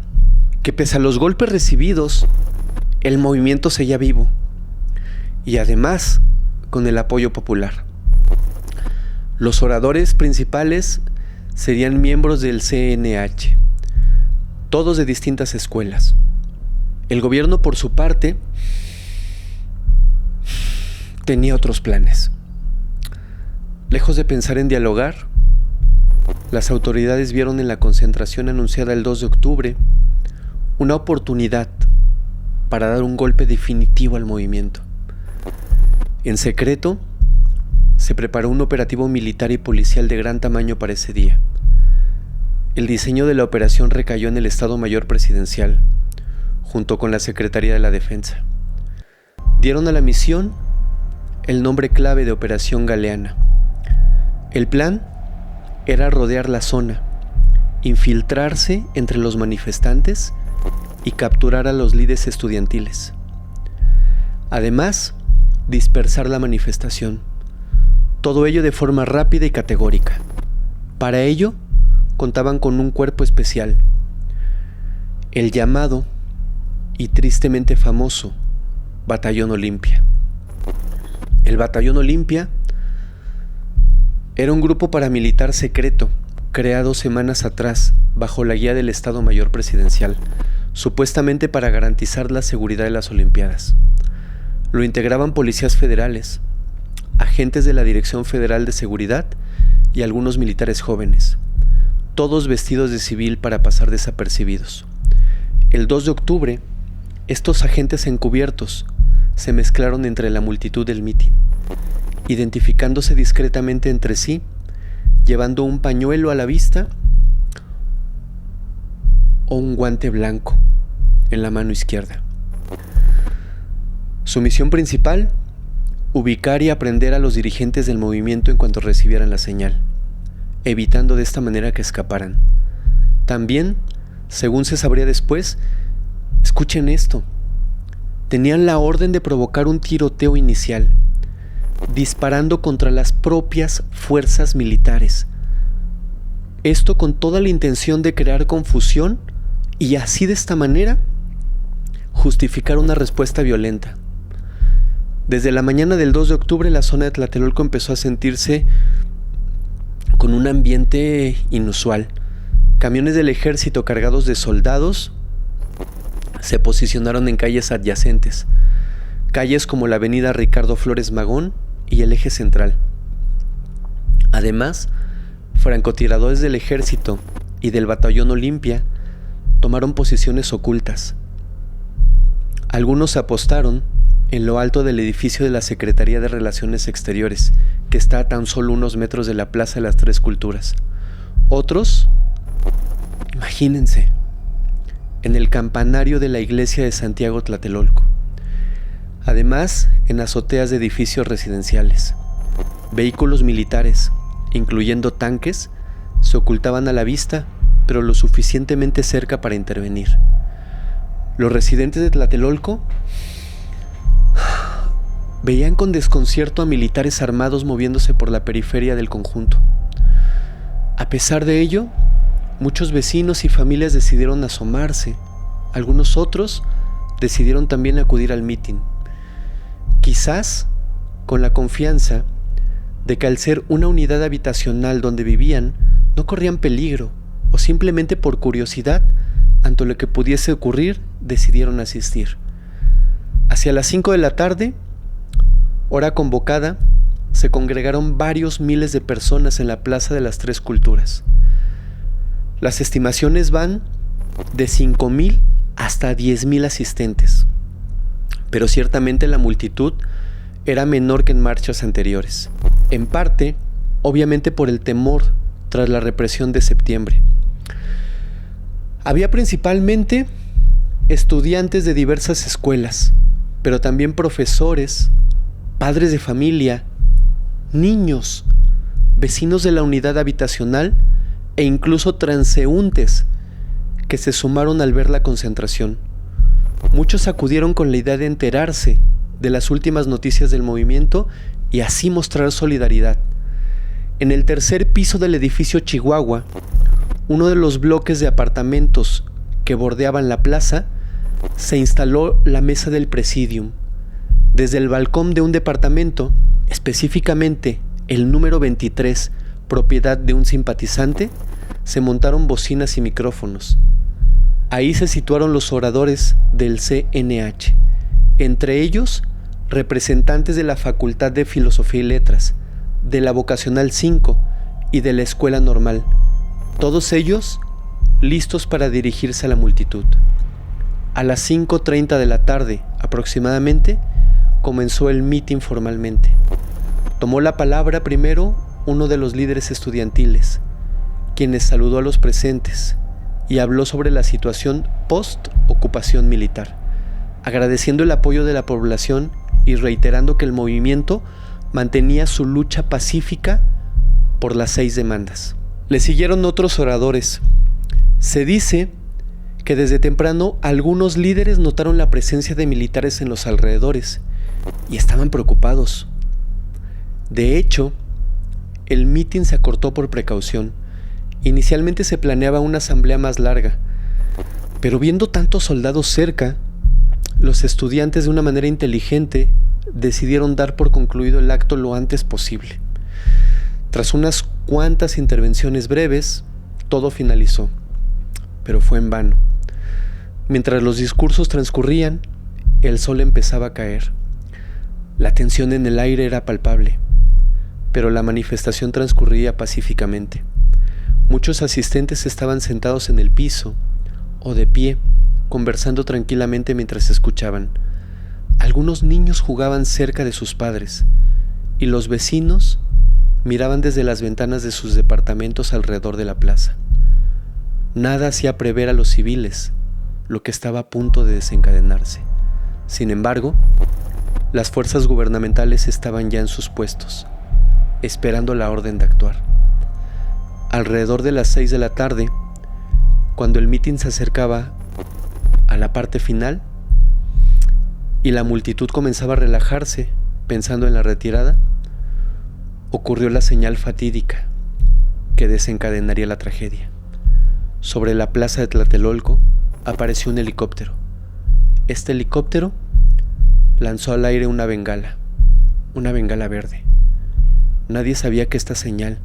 que pese a los golpes recibidos, el movimiento seguía vivo y además con el apoyo popular. Los oradores principales serían miembros del CNH, todos de distintas escuelas. El gobierno, por su parte, tenía otros planes. Lejos de pensar en dialogar, las autoridades vieron en la concentración anunciada el 2 de octubre una oportunidad para dar un golpe definitivo al movimiento. En secreto, se preparó un operativo militar y policial de gran tamaño para ese día. El diseño de la operación recayó en el Estado Mayor Presidencial, junto con la Secretaría de la Defensa. Dieron a la misión el nombre clave de Operación Galeana. El plan era rodear la zona, infiltrarse entre los manifestantes y capturar a los líderes estudiantiles. Además, dispersar la manifestación. Todo ello de forma rápida y categórica. Para ello, contaban con un cuerpo especial, el llamado y tristemente famoso Batallón Olimpia. El Batallón Olimpia era un grupo paramilitar secreto creado semanas atrás bajo la guía del Estado Mayor Presidencial, supuestamente para garantizar la seguridad de las Olimpiadas. Lo integraban policías federales, agentes de la Dirección Federal de Seguridad y algunos militares jóvenes, todos vestidos de civil para pasar desapercibidos. El 2 de octubre, estos agentes encubiertos se mezclaron entre la multitud del mitin, identificándose discretamente entre sí, llevando un pañuelo a la vista o un guante blanco en la mano izquierda. Su misión principal: ubicar y aprender a los dirigentes del movimiento en cuanto recibieran la señal, evitando de esta manera que escaparan. También, según se sabría después, escuchen esto, tenían la orden de provocar un tiroteo inicial, disparando contra las propias fuerzas militares. Esto con toda la intención de crear confusión y así de esta manera justificar una respuesta violenta. Desde la mañana del 2 de octubre la zona de Tlatelolco empezó a sentirse con un ambiente inusual. Camiones del ejército cargados de soldados se posicionaron en calles adyacentes, calles como la avenida Ricardo Flores Magón y el eje central. Además, francotiradores del ejército y del Batallón Olimpia tomaron posiciones ocultas. Algunos se apostaron en lo alto del edificio de la Secretaría de Relaciones Exteriores, que está a tan solo unos metros de la Plaza de las Tres Culturas. Otros, imagínense, en el campanario de la iglesia de Santiago Tlatelolco. Además, en azoteas de edificios residenciales. Vehículos militares, incluyendo tanques, se ocultaban a la vista, pero lo suficientemente cerca para intervenir. Los residentes de Tlatelolco veían con desconcierto a militares armados moviéndose por la periferia del conjunto. A pesar de ello, muchos vecinos y familias decidieron asomarse. Algunos otros decidieron también acudir al mitin. Quizás con la confianza de que al ser una unidad habitacional donde vivían, no corrían peligro, o simplemente por curiosidad ante lo que pudiese ocurrir, decidieron asistir. Hacia las 5 de la tarde, hora convocada, se congregaron varios miles de personas en la Plaza de las Tres Culturas. Las estimaciones van de 5,000 hasta 10,000 asistentes, pero ciertamente la multitud era menor que en marchas anteriores, en parte, obviamente por el temor tras la represión de septiembre. Había principalmente estudiantes de diversas escuelas, pero también profesores, padres de familia, niños, vecinos de la unidad habitacional e incluso transeúntes que se sumaron al ver la concentración. Muchos acudieron con la idea de enterarse de las últimas noticias del movimiento y así mostrar solidaridad. En el tercer piso del edificio Chihuahua, uno de los bloques de apartamentos que bordeaban la plaza, se instaló la mesa del Presidium. Desde el balcón de un departamento, específicamente el número 23, propiedad de un simpatizante, se montaron bocinas y micrófonos. Ahí se situaron los oradores del CNH, entre ellos representantes de la Facultad de Filosofía y Letras, de la Vocacional 5 y de la Escuela Normal, todos ellos listos para dirigirse a la multitud. A las 5:30 de la tarde aproximadamente comenzó el mitin formalmente. Tomó la palabra primero uno de los líderes estudiantiles, quienes saludó a los presentes y habló sobre la situación post-ocupación militar, agradeciendo el apoyo de la población y reiterando que el movimiento mantenía su lucha pacífica por las 6 demandas. Le siguieron otros oradores. Se dice que desde temprano algunos líderes notaron la presencia de militares en los alrededores y estaban preocupados. De hecho, el mitin se acortó por precaución. Inicialmente se planeaba una asamblea más larga, pero viendo tantos soldados cerca, Los estudiantes, de una manera inteligente, decidieron dar por concluido el acto lo antes posible. Tras unas cuantas intervenciones breves, todo finalizó, pero fue en vano. Mientras los discursos transcurrían, el sol empezaba a caer. La tensión en el aire era palpable, pero la manifestación transcurría pacíficamente. Muchos asistentes estaban sentados en el piso o de pie, conversando tranquilamente mientras escuchaban. Algunos niños jugaban cerca de sus padres, y los vecinos miraban desde las ventanas de sus departamentos alrededor de la plaza. Nada hacía prever a los civiles lo que estaba a punto de desencadenarse. Sin embargo, las fuerzas gubernamentales estaban ya en sus puestos, esperando la orden de actuar. Alrededor de las 6 de la tarde, cuando el mitin se acercaba a la parte final y la multitud comenzaba a relajarse pensando en la retirada, ocurrió la señal fatídica que desencadenaría la tragedia. Sobre la plaza de Tlatelolco apareció un helicóptero. Este helicóptero lanzó al aire una bengala verde. Nadie sabía que esta señal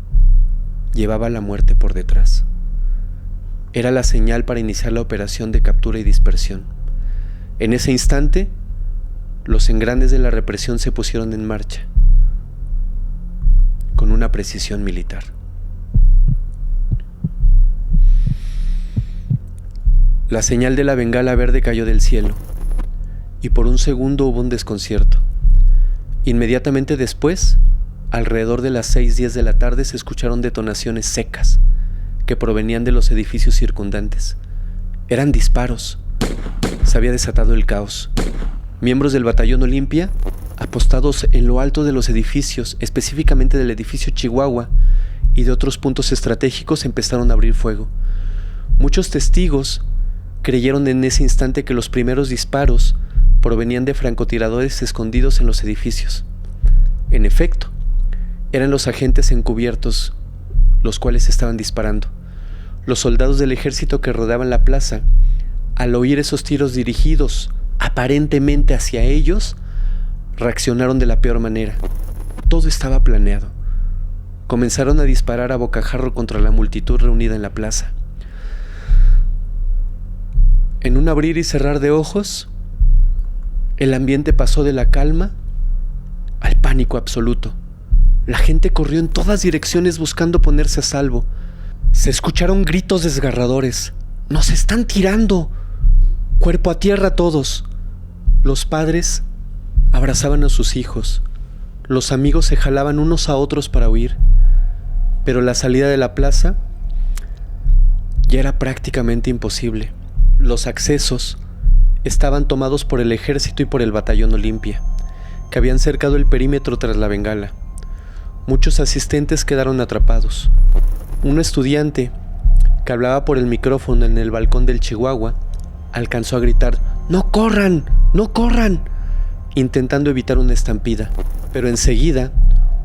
llevaba la muerte por detrás. Era la señal para iniciar la operación de captura y dispersión. En ese instante, los engranes de la represión se pusieron en marcha, con una precisión militar. La señal de la bengala verde cayó del cielo, y por un segundo hubo un desconcierto. Inmediatamente después, alrededor de las 6:10 de la tarde, se escucharon detonaciones secas que provenían de los edificios circundantes. Eran disparos. Se había desatado el caos. Miembros del Batallón Olimpia, apostados en lo alto de los edificios, específicamente del edificio Chihuahua y de otros puntos estratégicos, empezaron a abrir fuego. Muchos testigos creyeron en ese instante que los primeros disparos provenían de francotiradores escondidos en los edificios. En efecto, eran los agentes encubiertos los cuales estaban disparando. Los soldados del ejército que rodeaban la plaza, al oír esos tiros dirigidos aparentemente hacia ellos, reaccionaron de la peor manera. Todo estaba planeado. Comenzaron a disparar a bocajarro contra la multitud reunida en la plaza. En un abrir y cerrar de ojos, el ambiente pasó de la calma al pánico absoluto. La gente corrió en todas direcciones buscando ponerse a salvo. Se escucharon gritos desgarradores. ¡Nos están tirando! Cuerpo a tierra todos. Los padres abrazaban a sus hijos. Los amigos se jalaban unos a otros para huir. Pero la salida de la plaza ya era prácticamente imposible. Los accesos estaban tomados por el ejército y por el Batallón Olimpia, que habían cercado el perímetro tras la bengala. Muchos asistentes quedaron atrapados. Un estudiante que hablaba por el micrófono en el balcón del Chihuahua alcanzó a gritar: ¡No corran! ¡No corran!, intentando evitar una estampida, pero enseguida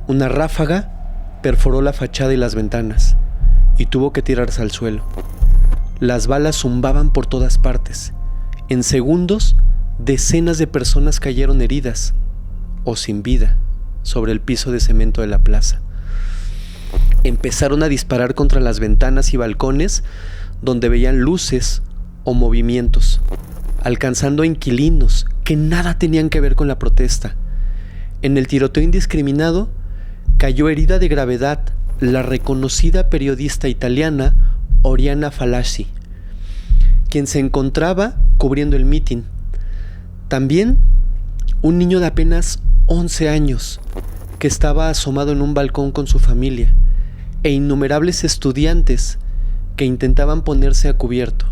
una ráfaga perforó la fachada y las ventanas y tuvo que tirarse al suelo. Las balas zumbaban por todas partes. En segundos, decenas de personas cayeron heridas o sin vida sobre el piso de cemento de la plaza. Empezaron a disparar contra las ventanas y balcones donde veían luces o movimientos, alcanzando a inquilinos que nada tenían que ver con la protesta. En el tiroteo indiscriminado cayó herida de gravedad la reconocida periodista italiana Oriana Fallaci, quien se encontraba cubriendo el mitin. También un niño de apenas 11 años que estaba asomado en un balcón con su familia, e innumerables estudiantes que intentaban ponerse a cubierto.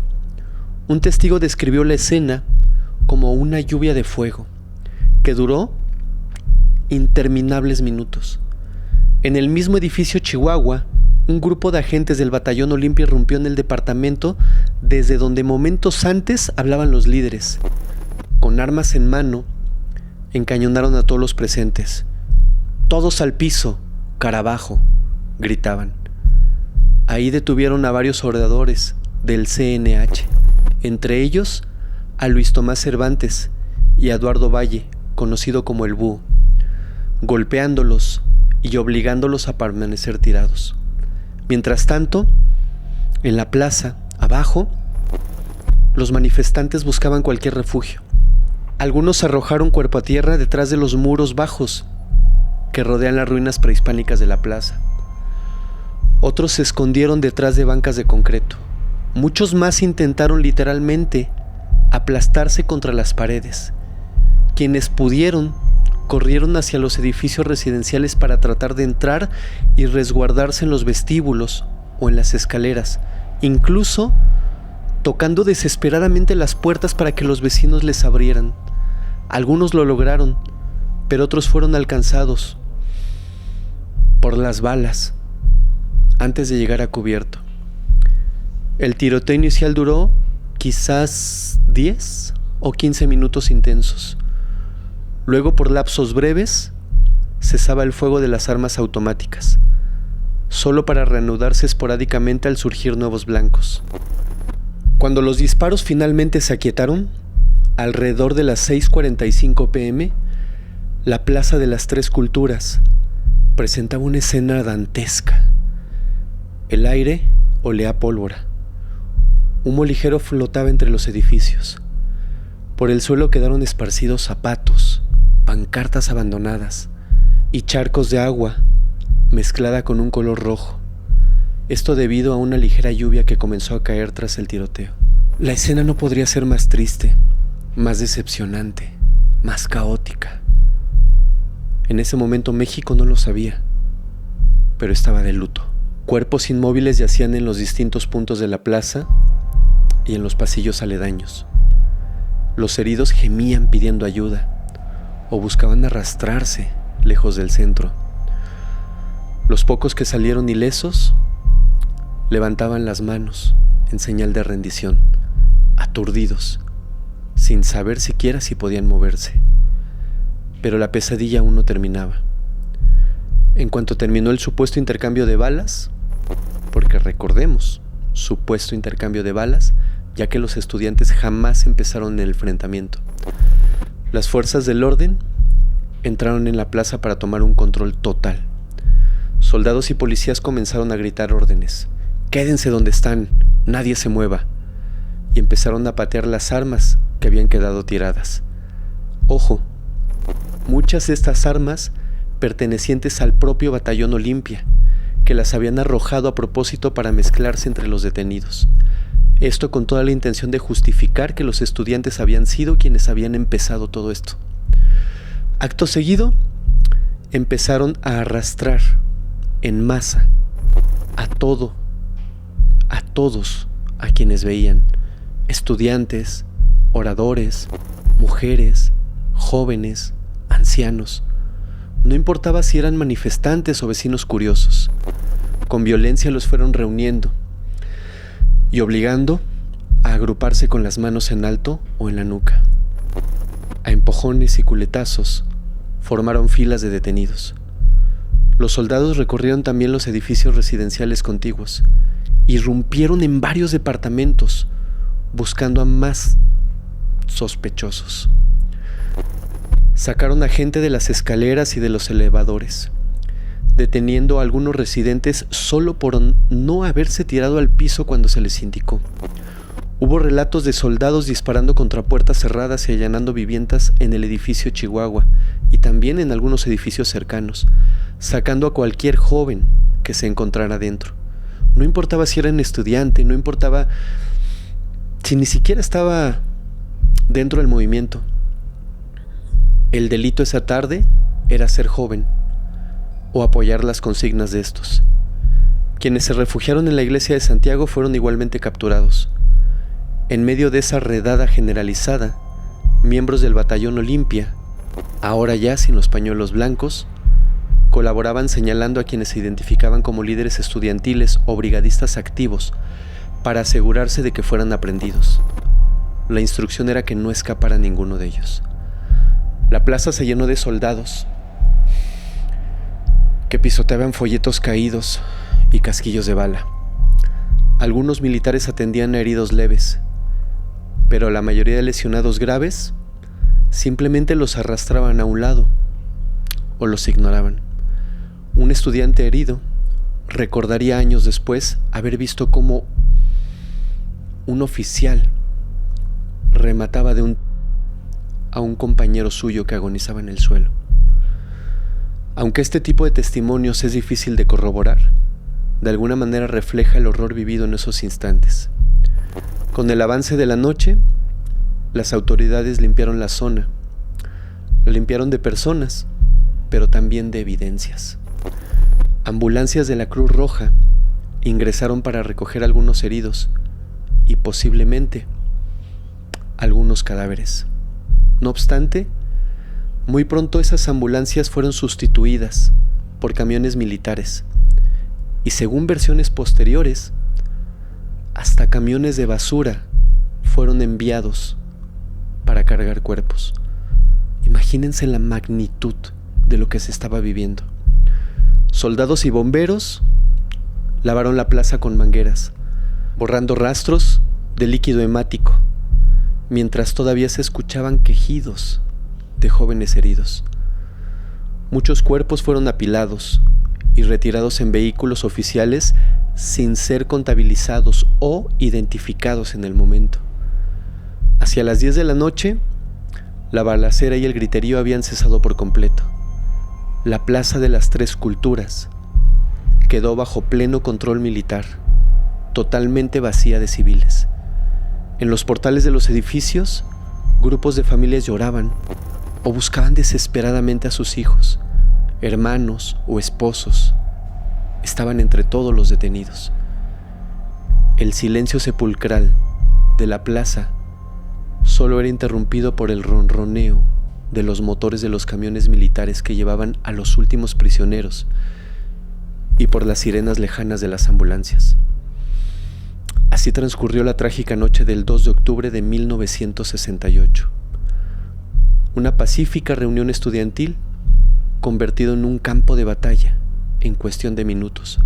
Un testigo describió la escena como una lluvia de fuego que duró interminables minutos. En el mismo edificio Chihuahua, un grupo de agentes del Batallón Olimpia irrumpió en el departamento desde donde momentos antes hablaban los líderes. Con armas en mano, encañonaron a todos los presentes. ¡Todos al piso! ¡Cara abajo!, gritaban. Ahí detuvieron a varios oradores del CNH, entre ellos a Luis Tomás Cervantes, y a Eduardo Valle, conocido como el Búho, golpeándolos y obligándolos a permanecer tirados. Mientras tanto, en la plaza, abajo, los manifestantes buscaban cualquier refugio. Algunos se arrojaron cuerpo a tierra detrás de los muros bajos que rodean las ruinas prehispánicas de la plaza. Otros se escondieron detrás de bancas de concreto. Muchos más intentaron literalmente aplastarse contra las paredes. Quienes pudieron, corrieron hacia los edificios residenciales para tratar de entrar y resguardarse en los vestíbulos o en las escaleras, incluso tocando desesperadamente las puertas para que los vecinos les abrieran. Algunos lo lograron, pero otros fueron alcanzados por las balas antes de llegar a cubierto. El tiroteo inicial duró quizás 10 o 15 minutos intensos. Luego, por lapsos breves, cesaba el fuego de las armas automáticas, solo para reanudarse esporádicamente al surgir nuevos blancos. Cuando los disparos finalmente se aquietaron, alrededor de las 6:45 p.m., la Plaza de las Tres Culturas presentaba una escena dantesca. El aire olía a pólvora. Humo ligero flotaba entre los edificios. Por el suelo quedaron esparcidos zapatos, pancartas abandonadas y charcos de agua mezclada con un color rojo. Esto debido a una ligera lluvia que comenzó a caer tras el tiroteo. La escena no podría ser más triste, más decepcionante, más caótica. En ese momento México no lo sabía, pero estaba de luto. Cuerpos inmóviles yacían en los distintos puntos de la plaza y en los pasillos aledaños. Los heridos gemían pidiendo ayuda o buscaban arrastrarse lejos del centro. Los pocos que salieron ilesos levantaban las manos en señal de rendición, aturdidos, sin saber siquiera si podían moverse. Pero la pesadilla aún no terminaba. En cuanto terminó el supuesto intercambio de balas, porque recordemos, supuesto intercambio de balas, ya que los estudiantes jamás empezaron en el enfrentamiento, las fuerzas del orden entraron en la plaza para tomar un control total. Soldados y policías comenzaron a gritar órdenes: «Quédense donde están, nadie se mueva», y empezaron a patear las armas que habían quedado tiradas. Ojo, muchas de estas armas pertenecientes al propio Batallón Olimpia, que las habían arrojado a propósito para mezclarse entre los detenidos. Esto con toda la intención de justificar que los estudiantes habían sido quienes habían empezado todo esto. Acto seguido, empezaron a arrastrar en masa a todos a quienes veían: estudiantes, oradores, mujeres, jóvenes, ancianos. No importaba si eran manifestantes o vecinos curiosos. Con violencia los fueron reuniendo y obligando a agruparse con las manos en alto o en la nuca. A empujones y culetazos formaron filas de detenidos. Los soldados recorrieron también los edificios residenciales contiguos, irrumpieron en varios departamentos buscando a más sospechosos. Sacaron a gente de las escaleras y de los elevadores, deteniendo a algunos residentes solo por no haberse tirado al piso cuando se les indicó. Hubo relatos de soldados disparando contra puertas cerradas y allanando viviendas en el edificio Chihuahua y también en algunos edificios cercanos, sacando a cualquier joven que se encontrara dentro. No importaba si era un estudiante, no importaba si ni siquiera estaba dentro del movimiento. El delito esa tarde era ser joven o apoyar las consignas de estos. Quienes se refugiaron en la iglesia de Santiago fueron igualmente capturados. En medio de esa redada generalizada, miembros del Batallón Olimpia, ahora ya sin los pañuelos blancos, colaboraban señalando a quienes se identificaban como líderes estudiantiles o brigadistas activos para asegurarse de que fueran aprendidos. La instrucción era que no escapara ninguno de ellos. La plaza se llenó de soldados que pisoteaban folletos caídos y casquillos de bala. Algunos militares atendían a heridos leves, pero la mayoría de lesionados graves simplemente los arrastraban a un lado o los ignoraban. Un estudiante herido recordaría años después haber visto cómo un oficial remataba a un compañero suyo que agonizaba en el suelo. Aunque este tipo de testimonios es difícil de corroborar, de alguna manera refleja el horror vivido en esos instantes. Con el avance de la noche, las autoridades limpiaron la zona. Lo limpiaron de personas, pero también de evidencias. Ambulancias de la Cruz Roja ingresaron para recoger algunos heridos y posiblemente algunos cadáveres. No obstante, muy pronto esas ambulancias fueron sustituidas por camiones militares y, según versiones posteriores, hasta camiones de basura fueron enviados para cargar cuerpos. Imagínense la magnitud de lo que se estaba viviendo. Soldados y bomberos lavaron la plaza con mangueras, borrando rastros de líquido hemático, mientras todavía se escuchaban quejidos de jóvenes heridos. Muchos cuerpos fueron apilados y retirados en vehículos oficiales sin ser contabilizados o identificados en el momento. Hacia las 10 de la noche, la balacera y el griterío habían cesado por completo. La Plaza de las Tres Culturas quedó bajo pleno control militar, totalmente vacía de civiles. En los portales de los edificios, grupos de familias lloraban o buscaban desesperadamente a sus hijos, hermanos o esposos. Estaban entre todos los detenidos. El silencio sepulcral de la plaza solo era interrumpido por el ronroneo de los motores de los camiones militares que llevaban a los últimos prisioneros y por las sirenas lejanas de las ambulancias. Así transcurrió la trágica noche del 2 de octubre de 1968. Una pacífica reunión estudiantil convertido en un campo de batalla en cuestión de minutos.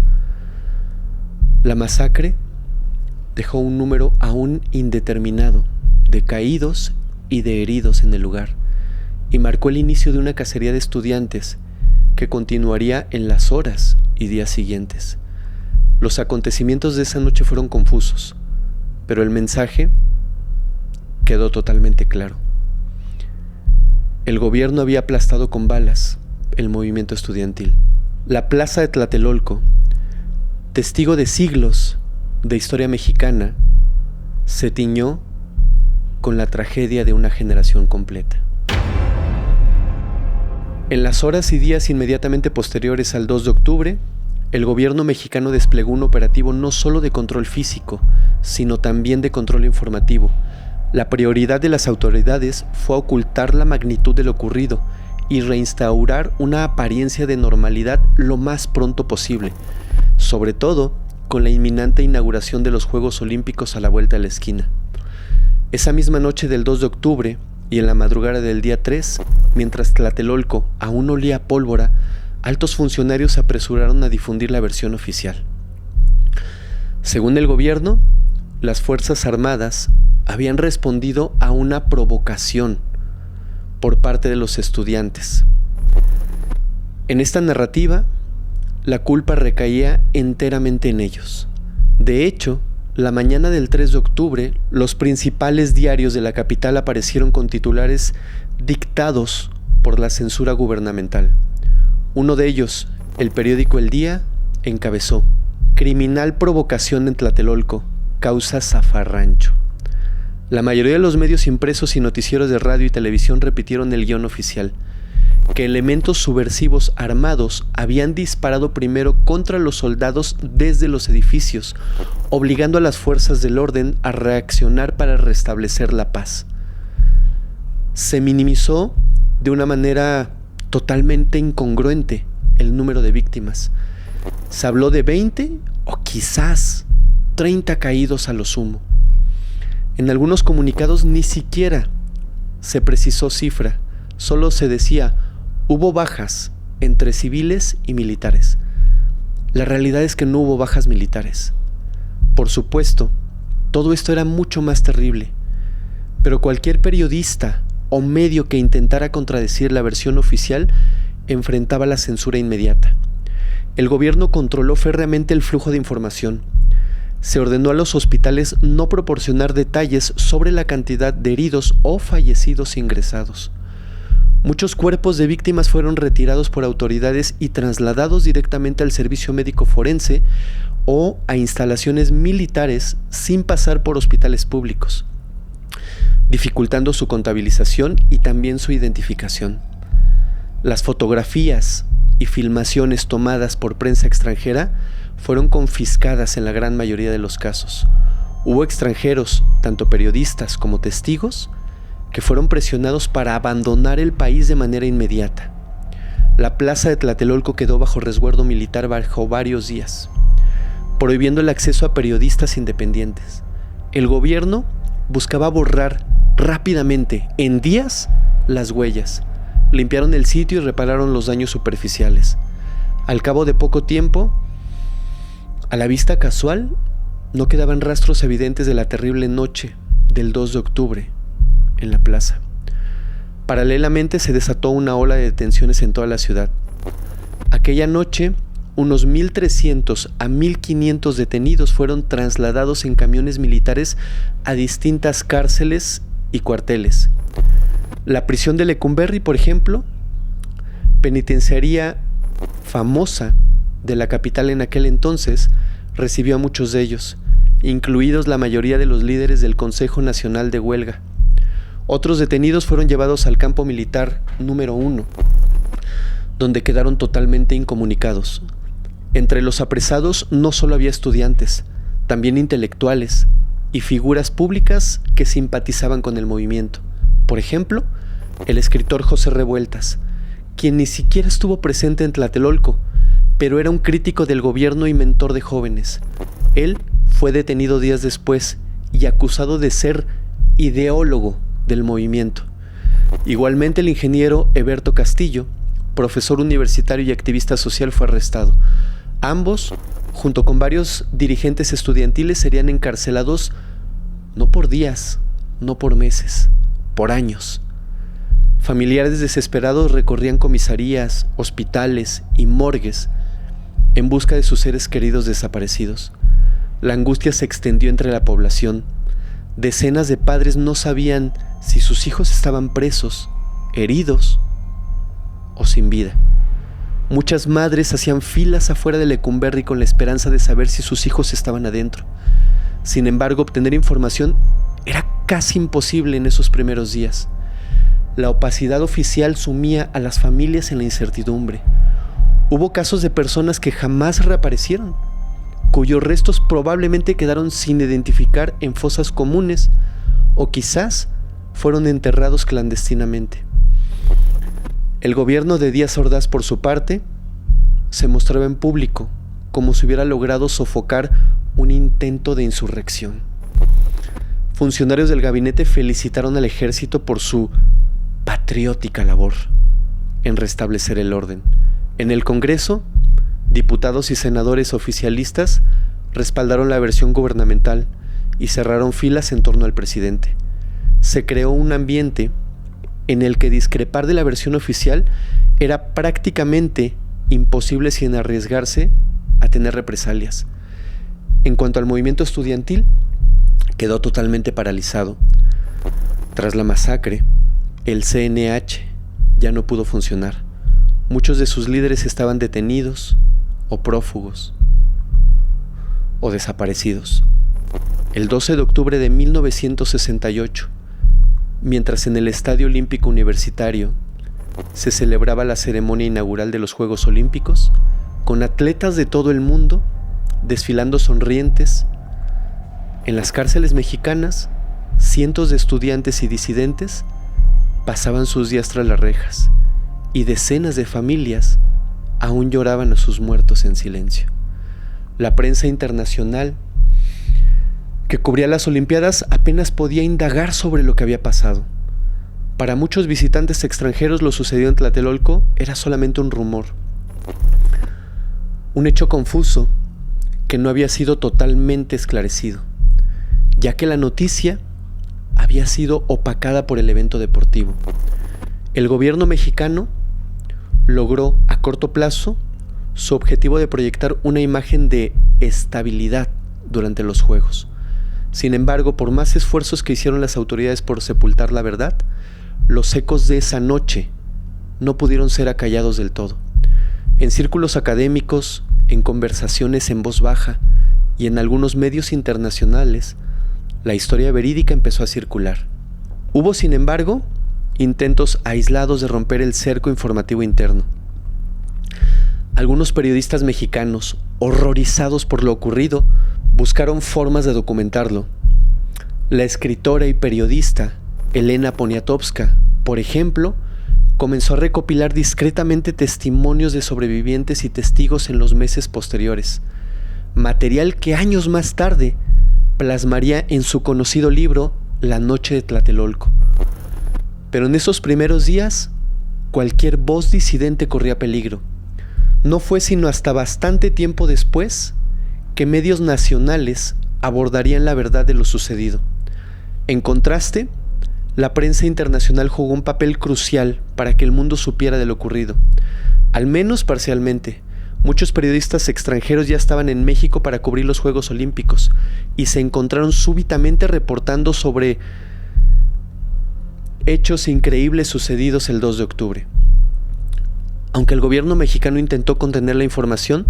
La masacre dejó un número aún indeterminado de caídos y de heridos en el lugar y marcó el inicio de una cacería de estudiantes que continuaría en las horas y días siguientes. Los acontecimientos de esa noche fueron confusos, pero el mensaje quedó totalmente claro. El gobierno había aplastado con balas el movimiento estudiantil. La plaza de Tlatelolco, testigo de siglos de historia mexicana, se tiñó con la tragedia de una generación completa. En las horas y días inmediatamente posteriores al 2 de octubre, el gobierno mexicano desplegó un operativo no solo de control físico, sino también de control informativo. La prioridad de las autoridades fue ocultar la magnitud de lo ocurrido y reinstaurar una apariencia de normalidad lo más pronto posible, sobre todo con la inminente inauguración de los Juegos Olímpicos a la vuelta de la esquina. Esa misma noche del 2 de octubre y en la madrugada del día 3, mientras Tlatelolco aún olía a pólvora, altos funcionarios se apresuraron a difundir la versión oficial. Según el gobierno, las Fuerzas Armadas habían respondido a una provocación por parte de los estudiantes. En esta narrativa, la culpa recaía enteramente en ellos. De hecho, la mañana del 3 de octubre, los principales diarios de la capital aparecieron con titulares dictados por la censura gubernamental. Uno de ellos, el periódico El Día, encabezó: criminal provocación en Tlatelolco, causa zafarrancho. La mayoría de los medios impresos y noticieros de radio y televisión repitieron el guión oficial, que elementos subversivos armados habían disparado primero contra los soldados desde los edificios, obligando a las fuerzas del orden a reaccionar para restablecer la paz. Se minimizó de una manera totalmente incongruente el número de víctimas. Se habló de 20 o quizás 30 caídos a lo sumo. En algunos comunicados ni siquiera se precisó cifra, solo se decía: hubo bajas entre civiles y militares. La realidad es que no hubo bajas militares. Por supuesto, todo esto era mucho más terrible, pero cualquier periodista o medio que intentara contradecir la versión oficial enfrentaba la censura inmediata. El gobierno controló férreamente el flujo de información. Se ordenó a los hospitales no proporcionar detalles sobre la cantidad de heridos o fallecidos ingresados. Muchos cuerpos de víctimas fueron retirados por autoridades y trasladados directamente al servicio médico forense o a instalaciones militares sin pasar por hospitales públicos, dificultando su contabilización y también su identificación. Las fotografías y filmaciones tomadas por prensa extranjera fueron confiscadas en la gran mayoría de los casos. Hubo extranjeros, tanto periodistas como testigos, que fueron presionados para abandonar el país de manera inmediata. La plaza de Tlatelolco quedó bajo resguardo militar bajo varios días, prohibiendo el acceso a periodistas independientes. El gobierno buscaba borrar rápidamente, en días, las huellas. Limpiaron el sitio y repararon los daños superficiales. Al cabo de poco tiempo, a la vista casual, no quedaban rastros evidentes de la terrible noche del 2 de octubre en la plaza. Paralelamente se desató una ola de detenciones en toda la ciudad. Aquella noche, unos 1.300 a 1.500 detenidos fueron trasladados en camiones militares a distintas cárceles y cuarteles. La prisión de Lecumberri, por ejemplo, penitenciaría famosa de la capital en aquel entonces, recibió a muchos de ellos, incluidos la mayoría de los líderes del Consejo Nacional de Huelga. Otros detenidos fueron llevados al campo militar número 1, donde quedaron totalmente incomunicados. Entre los apresados no solo había estudiantes, también intelectuales y figuras públicas que simpatizaban con el movimiento. Por ejemplo, el escritor José Revueltas, quien ni siquiera estuvo presente en Tlatelolco, pero era un crítico del gobierno y mentor de jóvenes. Él fue detenido días después y acusado de ser ideólogo del movimiento. Igualmente, el ingeniero Eberto Castillo, profesor universitario y activista social, fue arrestado. Ambos, junto con varios dirigentes estudiantiles, serían encarcelados no por días, no por meses, por años. Familiares desesperados recorrían comisarías, hospitales y morgues en busca de sus seres queridos desaparecidos. La angustia se extendió entre la población. Decenas de padres no sabían si sus hijos estaban presos, heridos o sin vida. Muchas madres hacían filas afuera de Lecumberri con la esperanza de saber si sus hijos estaban adentro. Sin embargo, obtener información era casi imposible en esos primeros días. La opacidad oficial sumía a las familias en la incertidumbre. Hubo casos de personas que jamás reaparecieron, cuyos restos probablemente quedaron sin identificar en fosas comunes o quizás fueron enterrados clandestinamente. El gobierno de Díaz Ordaz, por su parte, se mostraba en público como si hubiera logrado sofocar un intento de insurrección. Funcionarios del gabinete felicitaron al ejército por su patriótica labor en restablecer el orden. En el Congreso, diputados y senadores oficialistas respaldaron la versión gubernamental y cerraron filas en torno al presidente. Se creó un ambiente en el que discrepar de la versión oficial era prácticamente imposible sin arriesgarse a tener represalias. En cuanto al movimiento estudiantil, quedó totalmente paralizado. Tras la masacre, el CNH ya no pudo funcionar. Muchos de sus líderes estaban detenidos o prófugos o desaparecidos. El 12 de octubre de 1968, mientras en el Estadio Olímpico Universitario se celebraba la ceremonia inaugural de los Juegos Olímpicos, con atletas de todo el mundo desfilando sonrientes, en las cárceles mexicanas, cientos de estudiantes y disidentes pasaban sus días tras las rejas y decenas de familias aún lloraban a sus muertos en silencio. La prensa internacional que cubría las Olimpiadas apenas podía indagar sobre lo que había pasado. Para muchos visitantes extranjeros, lo sucedido en Tlatelolco era solamente un rumor, un hecho confuso que no había sido totalmente esclarecido, ya que la noticia había había sido opacada por el evento deportivo. El gobierno mexicano logró a corto plazo su objetivo de proyectar una imagen de estabilidad durante los Juegos. Sin embargo, por más esfuerzos que hicieron las autoridades por sepultar la verdad, los ecos de esa noche no pudieron ser acallados del todo. En círculos académicos, en conversaciones en voz baja y en algunos medios internacionales, la historia verídica empezó a circular. Hubo, sin embargo, intentos aislados de romper el cerco informativo interno. Algunos periodistas mexicanos, horrorizados por lo ocurrido, buscaron formas de documentarlo. La escritora y periodista Elena Poniatowska, por ejemplo, comenzó a recopilar discretamente testimonios de sobrevivientes y testigos en los meses posteriores, material que años más tarde plasmaría en su conocido libro La Noche de Tlatelolco. Pero en esos primeros días, cualquier voz disidente corría peligro. No fue sino hasta bastante tiempo después que medios nacionales abordarían la verdad de lo sucedido. En contraste, la prensa internacional jugó un papel crucial para que el mundo supiera de lo ocurrido, al menos parcialmente. Muchos periodistas extranjeros ya estaban en México para cubrir los Juegos Olímpicos y se encontraron súbitamente reportando sobre hechos increíbles sucedidos el 2 de octubre. Aunque el gobierno mexicano intentó contener la información,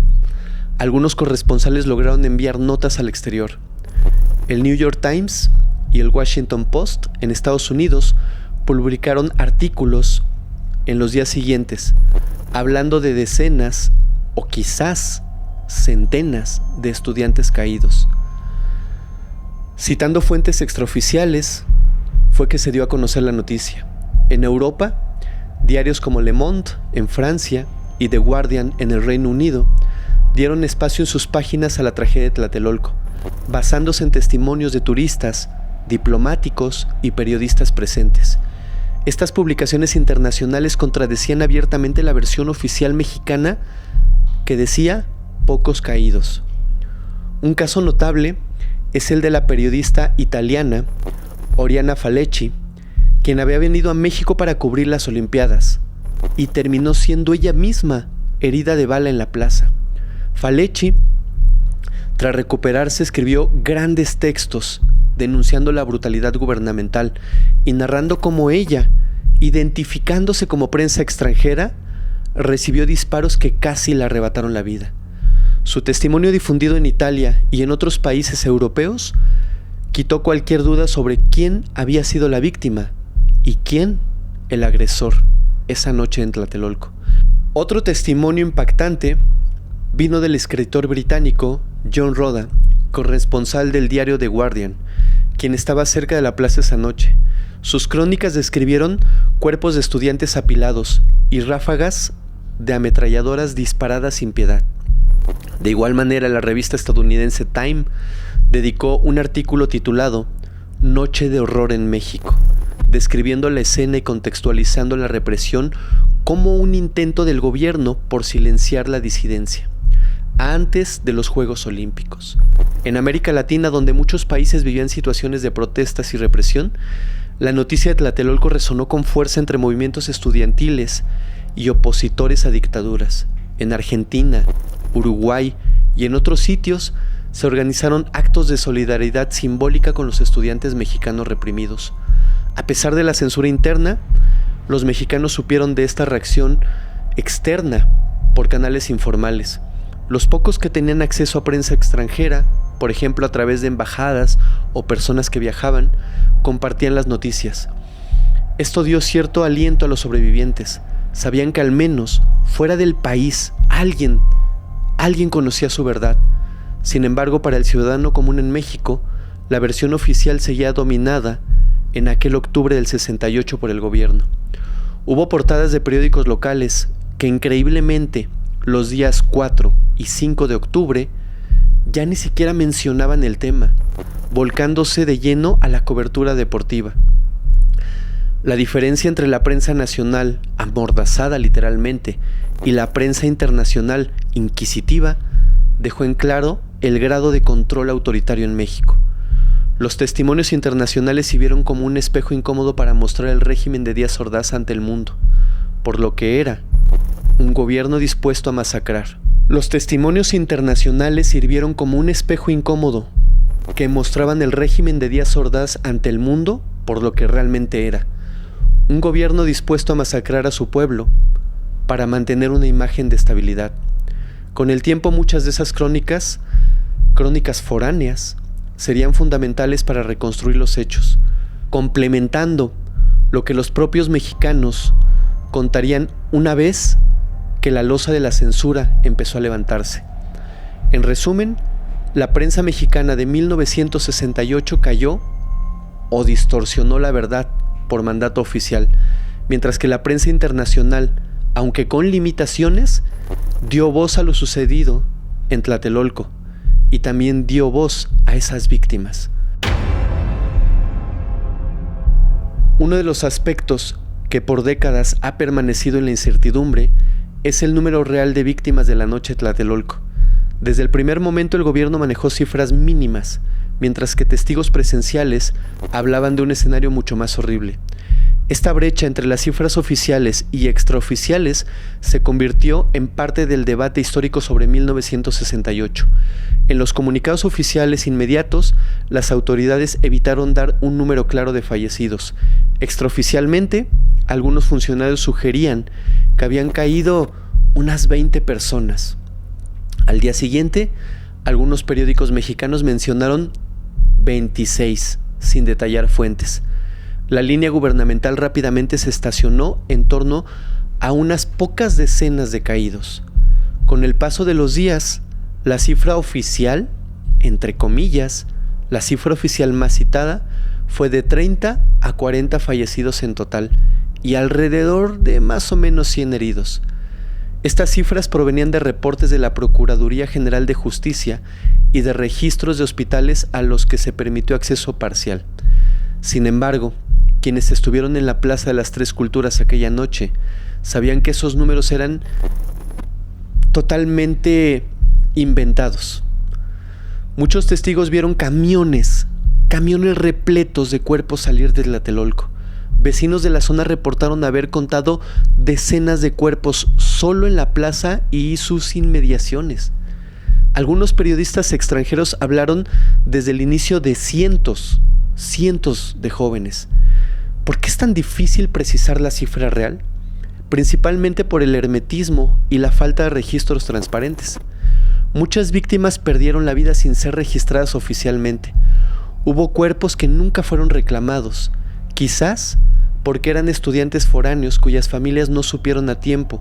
algunos corresponsales lograron enviar notas al exterior. El New York Times y el Washington Post en Estados Unidos publicaron artículos en los días siguientes, hablando de decenas o quizás centenas de estudiantes caídos. Citando fuentes extraoficiales, fue que se dio a conocer la noticia. En Europa, diarios como Le Monde en Francia y The Guardian en el Reino Unido dieron espacio en sus páginas a la tragedia de Tlatelolco, basándose en testimonios de turistas, diplomáticos y periodistas presentes. Estas publicaciones internacionales contradecían abiertamente la versión oficial mexicana que decía pocos caídos. Un caso notable es el de la periodista italiana Oriana Falecci, quien había venido a México para cubrir las Olimpiadas y terminó siendo ella misma herida de bala en la plaza. Falecci, tras recuperarse, escribió grandes textos denunciando la brutalidad gubernamental y narrando cómo ella, identificándose como prensa extranjera, recibió disparos que casi le arrebataron la vida. Su testimonio, difundido en Italia y en otros países europeos, quitó cualquier duda sobre quién había sido la víctima y quién el agresor esa noche en Tlatelolco. Otro testimonio impactante vino del escritor británico John Roda, corresponsal del diario The Guardian, quien estaba cerca de la plaza esa noche. Sus crónicas describieron cuerpos de estudiantes apilados y ráfagas de ametralladoras disparadas sin piedad. De igual manera, la revista estadounidense Time dedicó un artículo titulado Noche de Horror en México, describiendo la escena y contextualizando la represión como un intento del gobierno por silenciar la disidencia antes de los Juegos Olímpicos. En América Latina, donde muchos países vivían situaciones de protestas y represión, la noticia de Tlatelolco resonó con fuerza entre movimientos estudiantiles y opositores a dictaduras. En Argentina, Uruguay y en otros sitios se organizaron actos de solidaridad simbólica con los estudiantes mexicanos reprimidos. A pesar de la censura interna, los mexicanos supieron de esta reacción externa por canales informales. Los pocos que tenían acceso a prensa extranjera, por ejemplo a través de embajadas o personas que viajaban, compartían las noticias. Esto dio cierto aliento a los sobrevivientes. Sabían que al menos fuera del país alguien conocía su verdad. Sin embargo, para el ciudadano común en México, la versión oficial seguía dominada en aquel octubre del 68 por el gobierno. Hubo portadas de periódicos locales que increíblemente los días 4 y 5 de octubre ya ni siquiera mencionaban el tema, volcándose de lleno a la cobertura deportiva. La diferencia entre la prensa nacional, amordazada literalmente, y la prensa internacional, inquisitiva, dejó en claro el grado de control autoritario en México. Los testimonios internacionales sirvieron como un espejo incómodo para mostrar el régimen de Díaz Ordaz ante el mundo, por lo que era un gobierno dispuesto a masacrar. Los testimonios internacionales sirvieron como un espejo incómodo que mostraban el régimen de Díaz Ordaz ante el mundo por lo que realmente era. Un gobierno dispuesto a masacrar a su pueblo para mantener una imagen de estabilidad. Con el tiempo muchas de esas crónicas foráneas, serían fundamentales para reconstruir los hechos, complementando lo que los propios mexicanos contarían una vez que la losa de la censura empezó a levantarse. En resumen, la prensa mexicana de 1968 cayó o distorsionó la verdad por mandato oficial, mientras que la prensa internacional, aunque con limitaciones, dio voz a lo sucedido en Tlatelolco y también dio voz a esas víctimas. Uno de los aspectos que por décadas ha permanecido en la incertidumbre es el número real de víctimas de la noche de Tlatelolco. Desde el primer momento el gobierno manejó cifras mínimas, mientras que testigos presenciales hablaban de un escenario mucho más horrible. Esta brecha entre las cifras oficiales y extraoficiales se convirtió en parte del debate histórico sobre 1968. En los comunicados oficiales inmediatos, las autoridades evitaron dar un número claro de fallecidos. Extraoficialmente, algunos funcionarios sugerían que habían caído unas 20 personas. Al día siguiente, algunos periódicos mexicanos mencionaron 26, sin detallar fuentes. La línea gubernamental rápidamente se estacionó en torno a unas pocas decenas de caídos. Con el paso de los días, la cifra oficial, entre comillas, la cifra oficial más citada, fue de 30 a 40 fallecidos en total y alrededor de más o menos 100 heridos. Estas cifras provenían de reportes de la Procuraduría General de Justicia y de registros de hospitales a los que se permitió acceso parcial. Sin embargo, quienes estuvieron en la Plaza de las Tres Culturas aquella noche sabían que esos números eran totalmente inventados. Muchos testigos vieron camiones repletos de cuerpos salir de Tlatelolco. Vecinos de la zona reportaron haber contado decenas de cuerpos solo en la plaza y sus inmediaciones. Algunos periodistas extranjeros hablaron desde el inicio de cientos de jóvenes. ¿Por qué es tan difícil precisar la cifra real? Principalmente por el hermetismo y la falta de registros transparentes. Muchas víctimas perdieron la vida sin ser registradas oficialmente. Hubo cuerpos que nunca fueron reclamados, quizás porque eran estudiantes foráneos cuyas familias no supieron a tiempo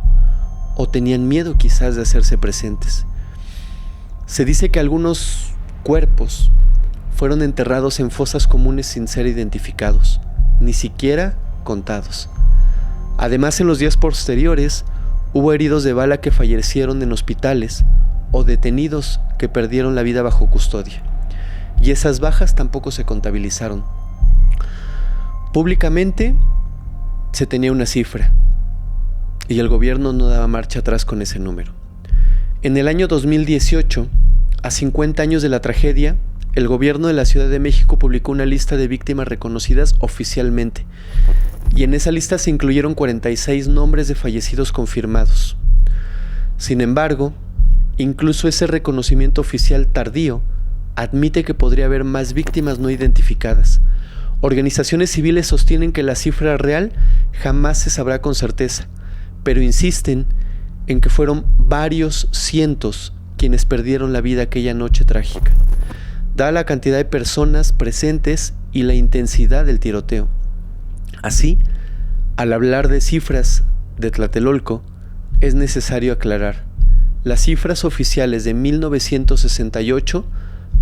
o tenían miedo quizás de hacerse presentes. Se dice que algunos cuerpos fueron enterrados en fosas comunes sin ser identificados, ni siquiera contados. Además, en los días posteriores, hubo heridos de bala que fallecieron en hospitales o detenidos que perdieron la vida bajo custodia. Y esas bajas tampoco se contabilizaron. Públicamente se tenía una cifra y el gobierno no daba marcha atrás con ese número. En el año 2018, a 50 años de la tragedia, el gobierno de la Ciudad de México publicó una lista de víctimas reconocidas oficialmente, y en esa lista se incluyeron 46 nombres de fallecidos confirmados. Sin embargo, incluso ese reconocimiento oficial tardío admite que podría haber más víctimas no identificadas. Organizaciones civiles sostienen que la cifra real jamás se sabrá con certeza, pero insisten en que fueron varios cientos quienes perdieron la vida aquella noche trágica, dada la cantidad de personas presentes y la intensidad del tiroteo. Así, al hablar de cifras de Tlatelolco, es necesario aclarar: las cifras oficiales de 1968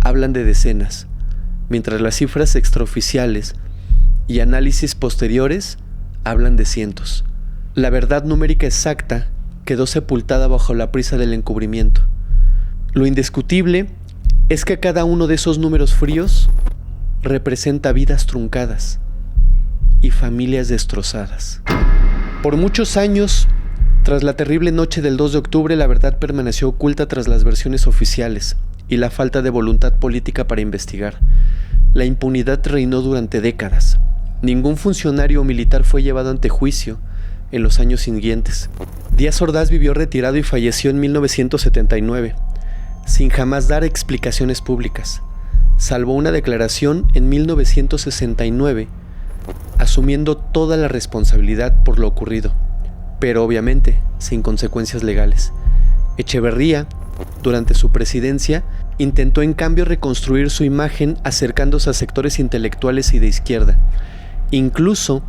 hablan de decenas, mientras las cifras extraoficiales y análisis posteriores hablan de cientos. La verdad numérica exacta quedó sepultada bajo la prisa del encubrimiento. Lo indiscutible es que cada uno de esos números fríos representa vidas truncadas y familias destrozadas. Por muchos años, tras la terrible noche del 2 de octubre, la verdad permaneció oculta tras las versiones oficiales y la falta de voluntad política para investigar. la impunidad reinó durante décadas. Ningún funcionario o militar fue llevado ante juicio en los años siguientes. Díaz Ordaz vivió retirado y falleció en 1979, sin jamás dar explicaciones públicas, salvo una declaración en 1969, asumiendo toda la responsabilidad por lo ocurrido, pero obviamente sin consecuencias legales. Echeverría, durante su presidencia, intentó en cambio reconstruir su imagen acercándose a sectores intelectuales y de izquierda. Incluso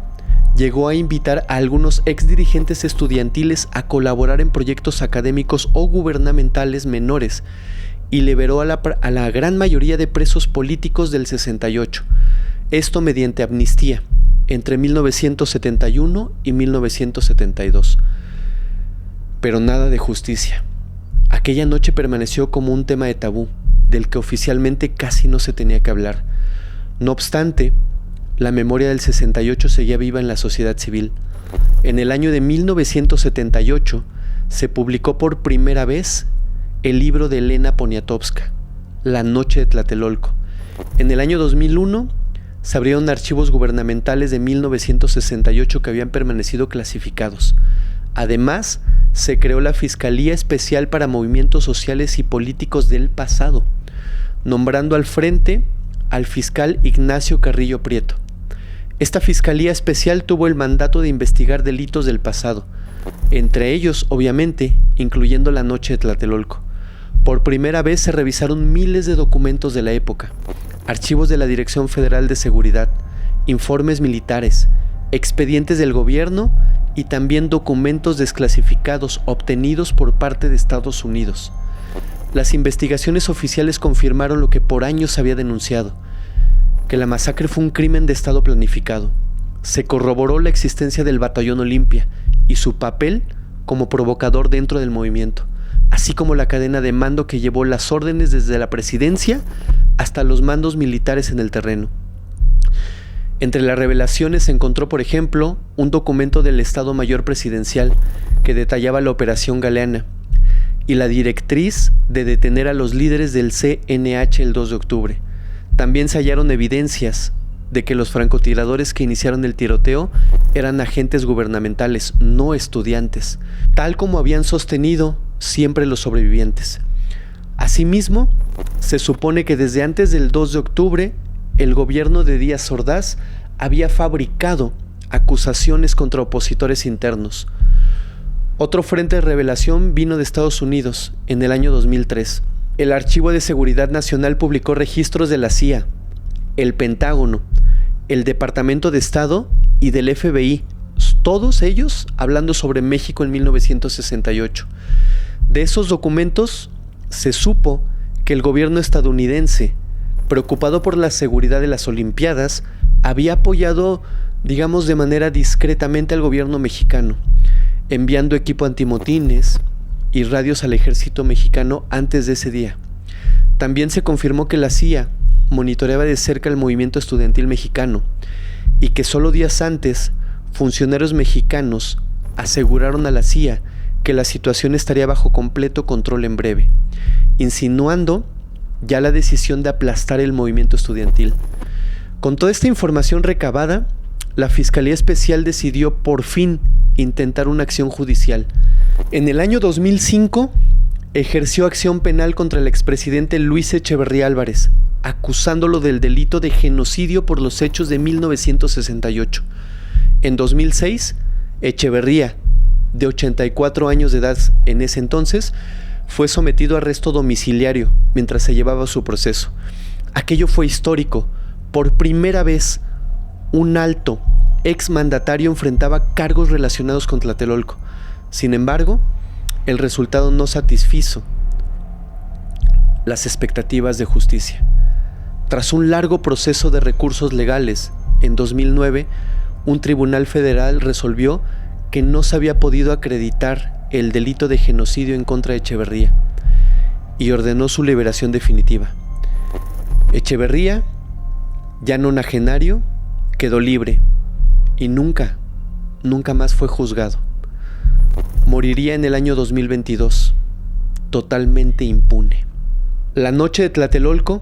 llegó a invitar a algunos exdirigentes estudiantiles a colaborar en proyectos académicos o gubernamentales menores y liberó a la gran mayoría de presos políticos del 68, esto mediante amnistía, entre 1971 y 1972. Pero nada de justicia. Aquella noche permaneció como un tema de tabú, del que oficialmente casi no se tenía que hablar. No obstante, la memoria del 68 seguía viva en la sociedad civil. En el año de 1978 se publicó por primera vez el libro de Elena Poniatowska, La noche de Tlatelolco. En el año 2001 se abrieron archivos gubernamentales de 1968 que habían permanecido clasificados. Además, se creó la Fiscalía Especial para Movimientos Sociales y Políticos del Pasado, nombrando al frente al fiscal Ignacio Carrillo Prieto. Esta Fiscalía Especial tuvo el mandato de investigar delitos del pasado, entre ellos, obviamente, incluyendo la noche de Tlatelolco. Por primera vez se revisaron miles de documentos de la época, archivos de la Dirección Federal de Seguridad, informes militares, expedientes del gobierno y también documentos desclasificados obtenidos por parte de Estados Unidos. Las investigaciones oficiales confirmaron lo que por años se había denunciado, que la masacre fue un crimen de Estado planificado. Se corroboró la existencia del Batallón Olimpia y su papel como provocador dentro del movimiento, así como la cadena de mando que llevó las órdenes desde la presidencia hasta los mandos militares en el terreno. Entre las revelaciones se encontró, por ejemplo, un documento del Estado Mayor Presidencial que detallaba la Operación Galeana y la directriz de detener a los líderes del CNH el 2 de octubre. También se hallaron evidencias de que los francotiradores que iniciaron el tiroteo eran agentes gubernamentales, no estudiantes, tal como habían sostenido siempre los sobrevivientes. Asimismo, se supone que desde antes del 2 de octubre, el gobierno de Díaz Ordaz había fabricado acusaciones contra opositores internos. Otro frente de revelación vino de Estados Unidos en el año 2003. El Archivo de Seguridad Nacional publicó registros de la CIA, el Pentágono, el Departamento de Estado y del FBI, todos ellos hablando sobre México en 1968. De esos documentos se supo que el gobierno estadounidense, preocupado por la seguridad de las Olimpiadas, había apoyado, digamos, de manera discretamente al gobierno mexicano, enviando equipo antimotines y radios al ejército mexicano antes de ese día. También se confirmó que la CIA monitoreaba de cerca el movimiento estudiantil mexicano y que solo días antes, funcionarios mexicanos aseguraron a la CIA que la situación estaría bajo completo control en breve, insinuando ya la decisión de aplastar el movimiento estudiantil. Con toda esta información recabada, la Fiscalía Especial decidió por fin intentar una acción judicial. En el año 2005, ejerció acción penal contra el expresidente Luis Echeverría Álvarez, acusándolo del delito de genocidio por los hechos de 1968. En 2006, Echeverría, de 84 años de edad en ese entonces, fue sometido a arresto domiciliario mientras se llevaba su proceso. Aquello fue histórico. Por primera vez, un alto exmandatario enfrentaba cargos relacionados con Tlatelolco. Sin embargo, el resultado no satisfizo las expectativas de justicia. Tras un largo proceso de recursos legales, en 2009, un tribunal federal resolvió que no se había podido acreditar el delito de genocidio en contra de Echeverría y ordenó su liberación definitiva. Echeverría, ya nonagenario, quedó libre y nunca más fue juzgado. Moriría en el año 2022, totalmente impune. La noche de Tlatelolco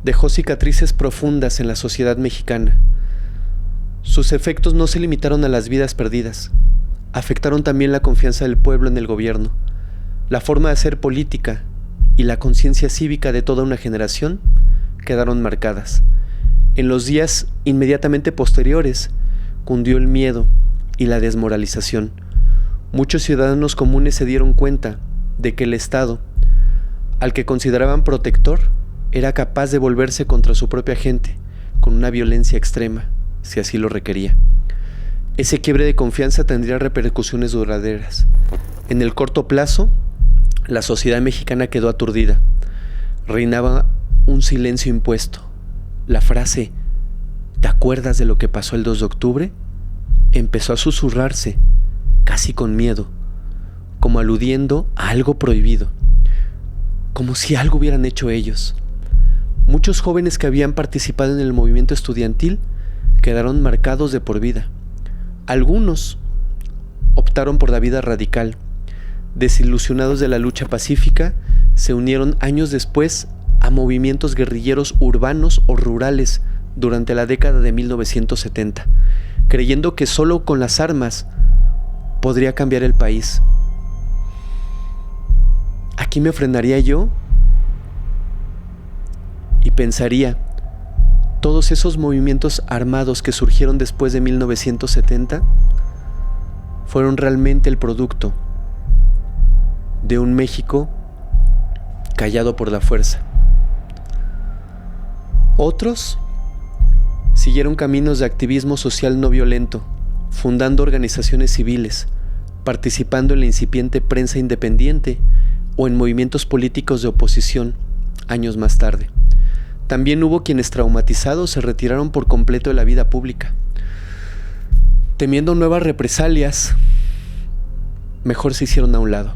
dejó cicatrices profundas en la sociedad mexicana. Sus efectos no se limitaron a las vidas perdidas, afectaron también la confianza del pueblo en el gobierno, la forma de hacer política y la conciencia cívica de toda una generación quedaron marcadas. En los días inmediatamente posteriores cundió el miedo y la desmoralización. Muchos ciudadanos comunes se dieron cuenta de que el Estado, al que consideraban protector, era capaz de volverse contra su propia gente con una violencia extrema, si así lo requería. Ese quiebre de confianza tendría repercusiones duraderas. En el corto plazo, la sociedad mexicana quedó aturdida. Reinaba un silencio impuesto. La frase ¿te acuerdas de lo que pasó el 2 de octubre? Empezó a susurrarse, casi con miedo, como aludiendo a algo prohibido, como si algo hubieran hecho ellos. Muchos jóvenes que habían participado en el movimiento estudiantil quedaron marcados de por vida. Algunos optaron por la vida radical. Desilusionados de la lucha pacífica, se unieron años después a movimientos guerrilleros urbanos o rurales durante la década de 1970, creyendo que solo con las armas podría cambiar el país. Aquí me frenaría yo y pensaría, todos esos movimientos armados que surgieron después de 1970 fueron realmente el producto de un México callado por la fuerza. Otros siguieron caminos de activismo social no violento, fundando organizaciones civiles, participando en la incipiente prensa independiente o en movimientos políticos de oposición años más tarde. También hubo quienes traumatizados se retiraron por completo de la vida pública. Temiendo nuevas represalias, mejor se hicieron a un lado.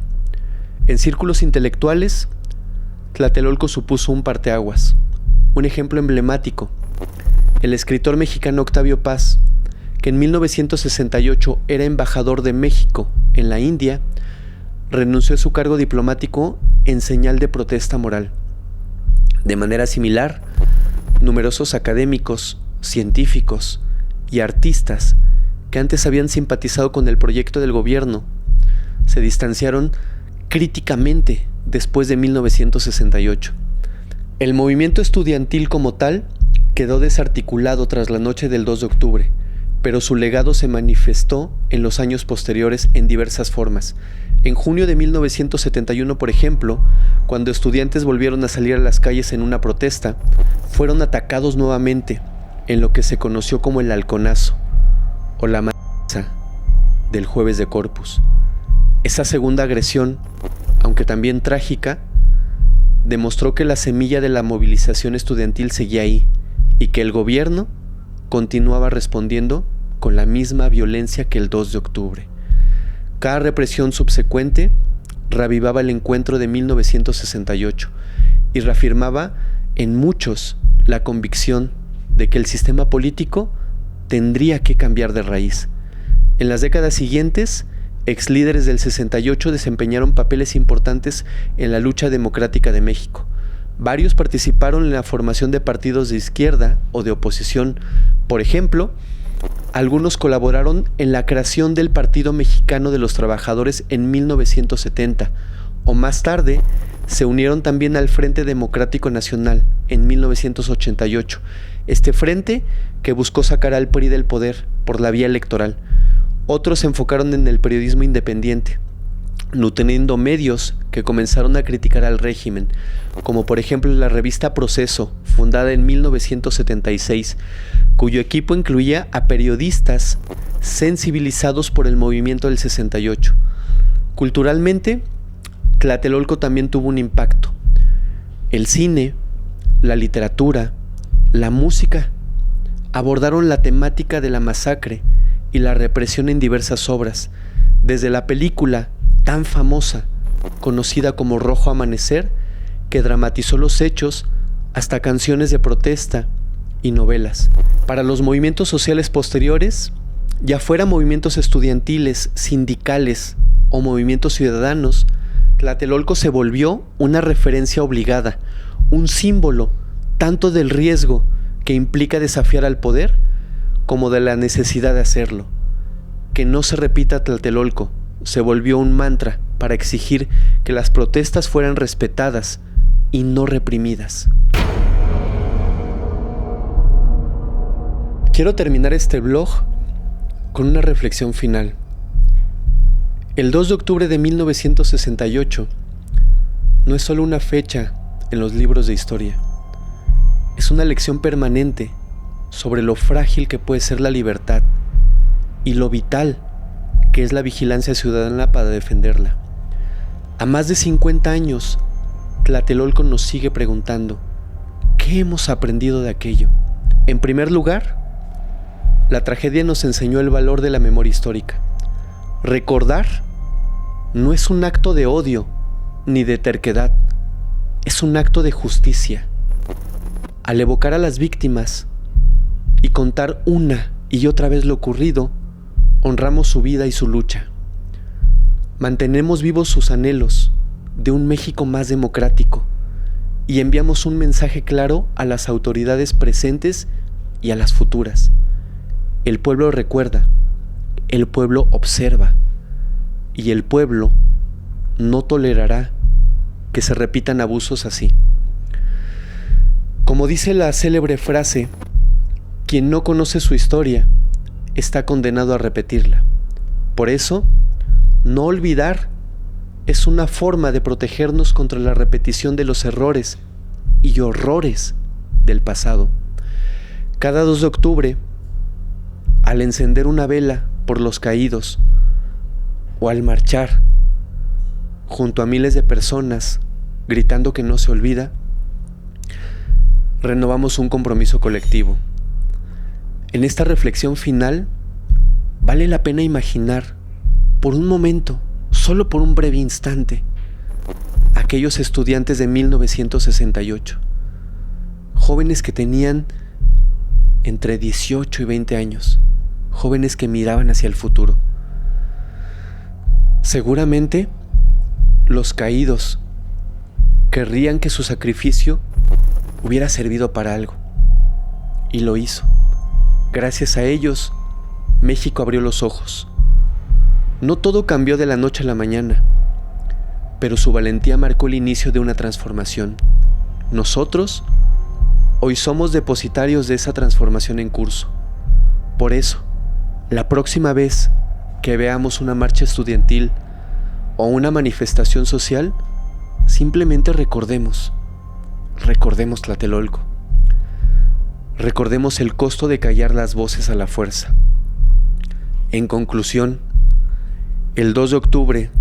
En círculos intelectuales, Tlatelolco supuso un parteaguas, un ejemplo emblemático. El escritor mexicano Octavio Paz, que en 1968 era embajador de México en la India, renunció a su cargo diplomático en señal de protesta moral. De manera similar, numerosos académicos, científicos y artistas que antes habían simpatizado con el proyecto del gobierno se distanciaron críticamente después de 1968. El movimiento estudiantil como tal quedó desarticulado tras la noche del 2 de octubre, pero su legado se manifestó en los años posteriores en diversas formas. En junio de 1971, por ejemplo, cuando estudiantes volvieron a salir a las calles en una protesta, fueron atacados nuevamente en lo que se conoció como el halconazo o la matanza del Jueves de Corpus. Esa segunda agresión, aunque también trágica, demostró que la semilla de la movilización estudiantil seguía ahí y que el gobierno continuaba respondiendo con la misma violencia que el 2 de octubre. Cada represión subsecuente reavivaba el encuentro de 1968 y reafirmaba en muchos la convicción de que el sistema político tendría que cambiar de raíz. En las décadas siguientes, exlíderes del 68 desempeñaron papeles importantes en la lucha democrática de México. Varios participaron en la formación de partidos de izquierda o de oposición. Por ejemplo, algunos colaboraron en la creación del Partido Mexicano de los Trabajadores en 1970, o más tarde se unieron también al Frente Democrático Nacional en 1988, este frente que buscó sacar al PRI del poder por la vía electoral. Otros se enfocaron en el periodismo independiente, nutriendo medios que comenzaron a criticar al régimen, como por ejemplo la revista Proceso, fundada en 1976, cuyo equipo incluía a periodistas sensibilizados por el movimiento del 68. Culturalmente, Tlatelolco también tuvo un impacto. El cine, la literatura, la música abordaron la temática de la masacre y la represión en diversas obras, desde la película tan famosa, conocida como Rojo Amanecer, que dramatizó los hechos, hasta canciones de protesta y novelas. Para los movimientos sociales posteriores, ya fuera movimientos estudiantiles, sindicales o movimientos ciudadanos, Tlatelolco se volvió una referencia obligada, un símbolo tanto del riesgo que implica desafiar al poder como de la necesidad de hacerlo. Que no se repita Tlatelolco se volvió un mantra para exigir que las protestas fueran respetadas y no reprimidas. Quiero terminar este blog con una reflexión final. El 2 de octubre de 1968 no es solo una fecha en los libros de historia, es una lección permanente sobre lo frágil que puede ser la libertad y lo vital que es la vigilancia ciudadana para defenderla. A más de 50 años, Tlatelolco nos sigue preguntando, ¿qué hemos aprendido de aquello? En primer lugar, la tragedia nos enseñó el valor de la memoria histórica. Recordar no es un acto de odio ni de terquedad, es un acto de justicia. Al evocar a las víctimas y contar una y otra vez lo ocurrido, honramos su vida y su lucha. Mantenemos vivos sus anhelos de un México más democrático y enviamos un mensaje claro a las autoridades presentes y a las futuras. El pueblo recuerda, el pueblo observa y el pueblo no tolerará que se repitan abusos así. Como dice la célebre frase, quien no conoce su historia está condenado a repetirla. Por eso, no olvidar es una forma de protegernos contra la repetición de los errores y horrores del pasado. Cada 2 de octubre, al encender una vela por los caídos o al marchar junto a miles de personas gritando que no se olvida, renovamos un compromiso colectivo. En esta reflexión final, vale la pena imaginar por un momento, solo por un breve instante, aquellos estudiantes de 1968, jóvenes que tenían entre 18 y 20 años, jóvenes que miraban hacia el futuro. Seguramente, los caídos querrían que su sacrificio hubiera servido para algo, y lo hizo. Gracias a ellos, México abrió los ojos. No todo cambió de la noche a la mañana, pero su valentía marcó el inicio de una transformación. Nosotros, hoy somos depositarios de esa transformación en curso. Por eso, la próxima vez que veamos una marcha estudiantil o una manifestación social, simplemente recordemos Tlatelolco. Recordemos el costo de callar las voces a la fuerza. En conclusión, el 2 de octubre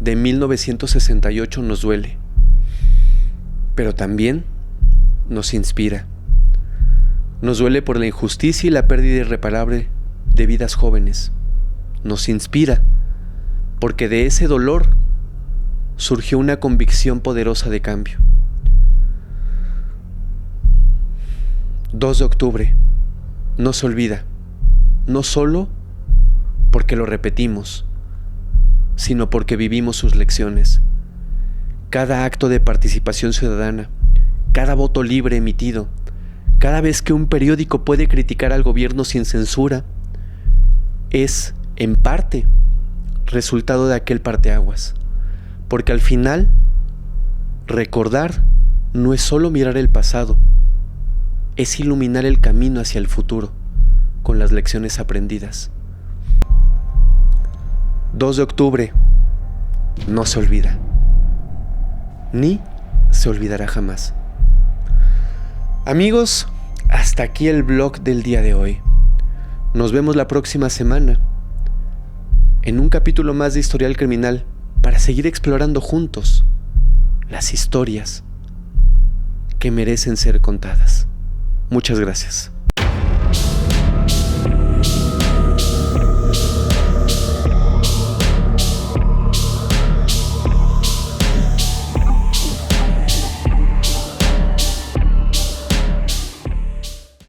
de 1968 nos duele, pero también nos inspira. Nos duele por la injusticia y la pérdida irreparable de vidas jóvenes. Nos inspira porque de ese dolor surgió una convicción poderosa de cambio. 2 de octubre no se olvida, no solo porque lo repetimos, sino porque vivimos sus lecciones. Cada acto de participación ciudadana, cada voto libre emitido, cada vez que un periódico puede criticar al gobierno sin censura, es, en parte, resultado de aquel parteaguas. Porque al final, recordar no es solo mirar el pasado, es iluminar el camino hacia el futuro con las lecciones aprendidas. 2 de octubre no se olvida, ni se olvidará jamás. Amigos, hasta aquí el blog del día de hoy. Nos vemos la próxima semana en un capítulo más de Historial Criminal para seguir explorando juntos las historias que merecen ser contadas. Muchas gracias.